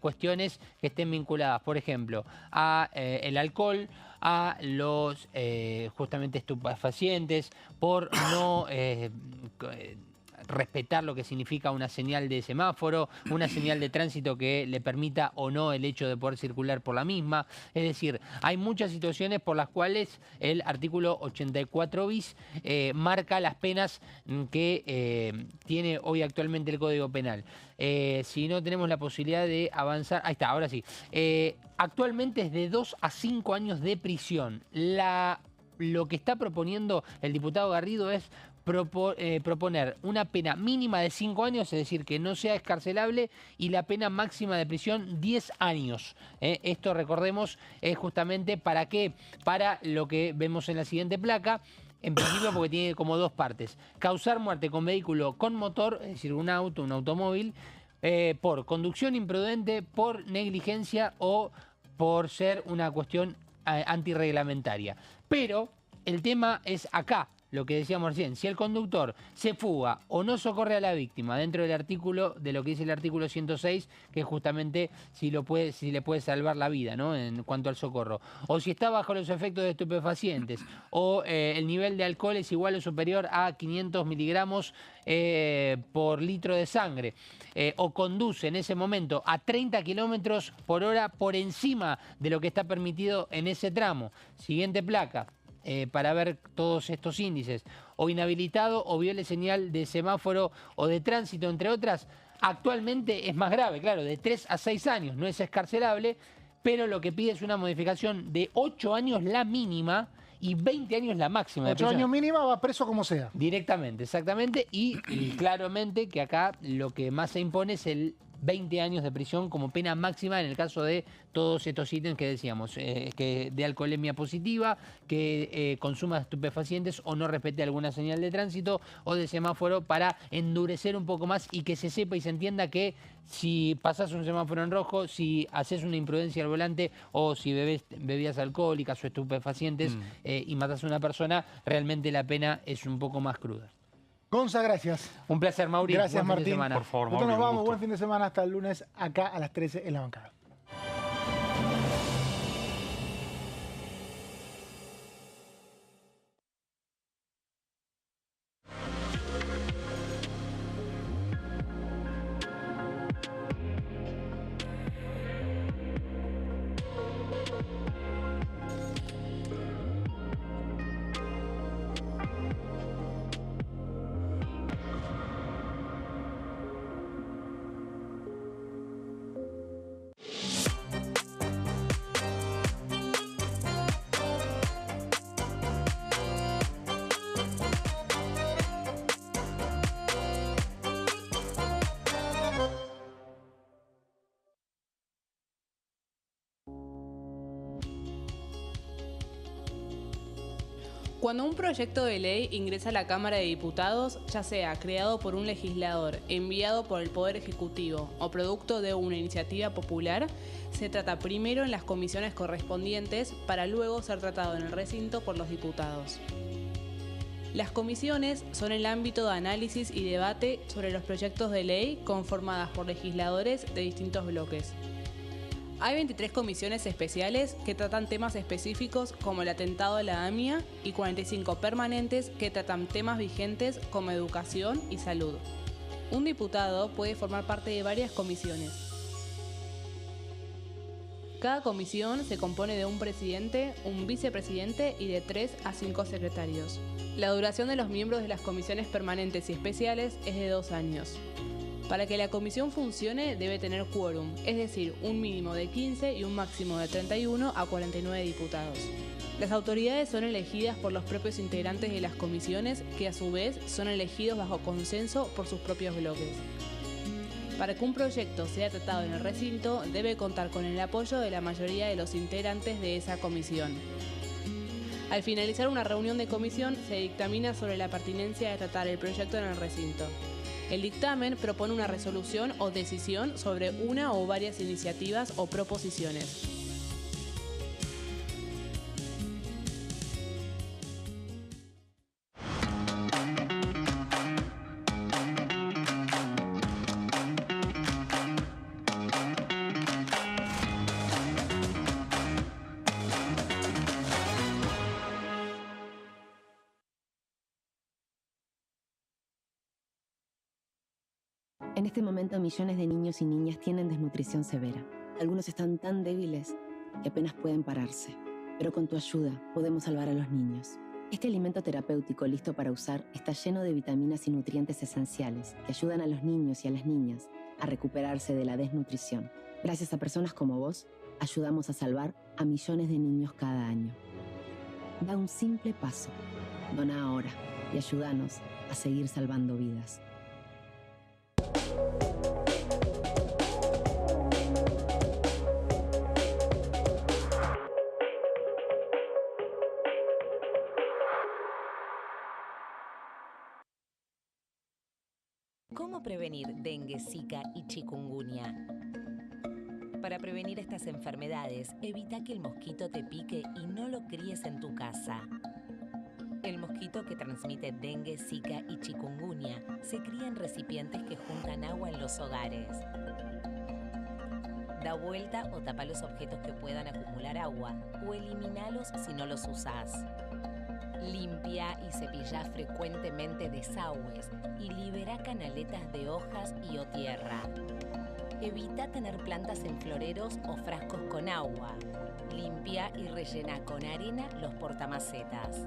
cuestiones que estén vinculadas, por ejemplo, a el alcohol, a los justamente estupefacientes, por no respetar lo que significa una señal de semáforo, una señal de tránsito que le permita o no el hecho de poder circular por la misma. Es decir, hay muchas situaciones por las cuales el artículo 84 bis marca las penas que tiene hoy actualmente el Código Penal. Si no tenemos la posibilidad de avanzar, ahí está, ahora sí. Actualmente es de 2 a 5 años de prisión. Lo que está proponiendo el diputado Garrido es proponer una pena mínima de 5 años, es decir, que no sea excarcelable, y la pena máxima de prisión 10 años. Esto, recordemos, es justamente ¿para qué? Para lo que vemos en la siguiente placa, en principio porque tiene como dos partes. Causar muerte con vehículo con motor, es decir, un auto, un automóvil, por conducción imprudente, por negligencia o por ser una cuestión antirreglamentaria. Pero el tema es acá, lo que decíamos recién, si el conductor se fuga o no socorre a la víctima dentro del artículo, de lo que dice el artículo 106, que es justamente si le puede salvar la vida, ¿no?, en cuanto al socorro, o si está bajo los efectos de estupefacientes, o el nivel de alcohol es igual o superior a 500 miligramos por litro de sangre, o conduce en ese momento a 30 kilómetros por hora por encima de lo que está permitido en ese tramo. Siguiente placa. Para ver todos estos índices, o inhabilitado o viole señal de semáforo o de tránsito, entre otras, actualmente es más grave, claro, de 3 a 6 años, no es excarcelable, pero lo que pide es una modificación de 8 años la mínima y 20 años la máxima. 8 años mínima, va preso como sea. Directamente, exactamente, y claramente que acá lo que más se impone es el 20 años de prisión como pena máxima en el caso de todos estos ítems que decíamos, que de alcoholemia positiva, que consuma estupefacientes o no respete alguna señal de tránsito o de semáforo, para endurecer un poco más y que se sepa y se entienda que si pasás un semáforo en rojo, si haces una imprudencia al volante o si bebes bebidas alcohólicas o estupefacientes y matás a una persona, realmente la pena es un poco más cruda. Gonza, gracias. Un placer, Mauri. Gracias, buen Martín. Fin de semana. Por favor, Nosotros nos Mauri, vamos. Buen fin de semana. Hasta el lunes acá a las 13 en La Bancada. Cuando un proyecto de ley ingresa a la Cámara de Diputados, ya sea creado por un legislador, enviado por el Poder Ejecutivo o producto de una iniciativa popular, se trata primero en las comisiones correspondientes para luego ser tratado en el recinto por los diputados. Las comisiones son el ámbito de análisis y debate sobre los proyectos de ley conformadas por legisladores de distintos bloques. Hay 23 comisiones especiales que tratan temas específicos como el atentado a la AMIA y 45 permanentes que tratan temas vigentes como educación y salud. Un diputado puede formar parte de varias comisiones. Cada comisión se compone de un presidente, un vicepresidente y de 3 a 5 secretarios. La duración de los miembros de las comisiones permanentes y especiales es de 2 años. Para que la comisión funcione debe tener quórum, es decir, un mínimo de 15 y un máximo de 31 a 49 diputados. Las autoridades son elegidas por los propios integrantes de las comisiones, que a su vez son elegidos bajo consenso por sus propios bloques. Para que un proyecto sea tratado en el recinto, debe contar con el apoyo de la mayoría de los integrantes de esa comisión. Al finalizar una reunión de comisión, se dictamina sobre la pertinencia de tratar el proyecto en el recinto. El dictamen propone una resolución o decisión sobre una o varias iniciativas o proposiciones. En este momento, millones de niños y niñas tienen desnutrición severa. Algunos están tan débiles que apenas pueden pararse. Pero con tu ayuda, podemos salvar a los niños. Este alimento terapéutico listo para usar está lleno de vitaminas y nutrientes esenciales que ayudan a los niños y a las niñas a recuperarse de la desnutrición. Gracias a personas como vos, ayudamos a salvar a millones de niños cada año. Da un simple paso. Dona ahora y ayúdanos a seguir salvando vidas. ¿Cómo prevenir dengue, zika y chikungunya? Para prevenir estas enfermedades, evita que el mosquito te pique y no lo críes en tu casa. El mosquito que transmite dengue, zika y chikungunya se cría en recipientes que juntan agua en los hogares. Da vuelta o tapa los objetos que puedan acumular agua o eliminalos si no los usás. Limpia y cepilla frecuentemente desagües y libera canaletas de hojas y o tierra. Evita tener plantas en floreros o frascos con agua. Limpia y rellena con arena los portamacetas.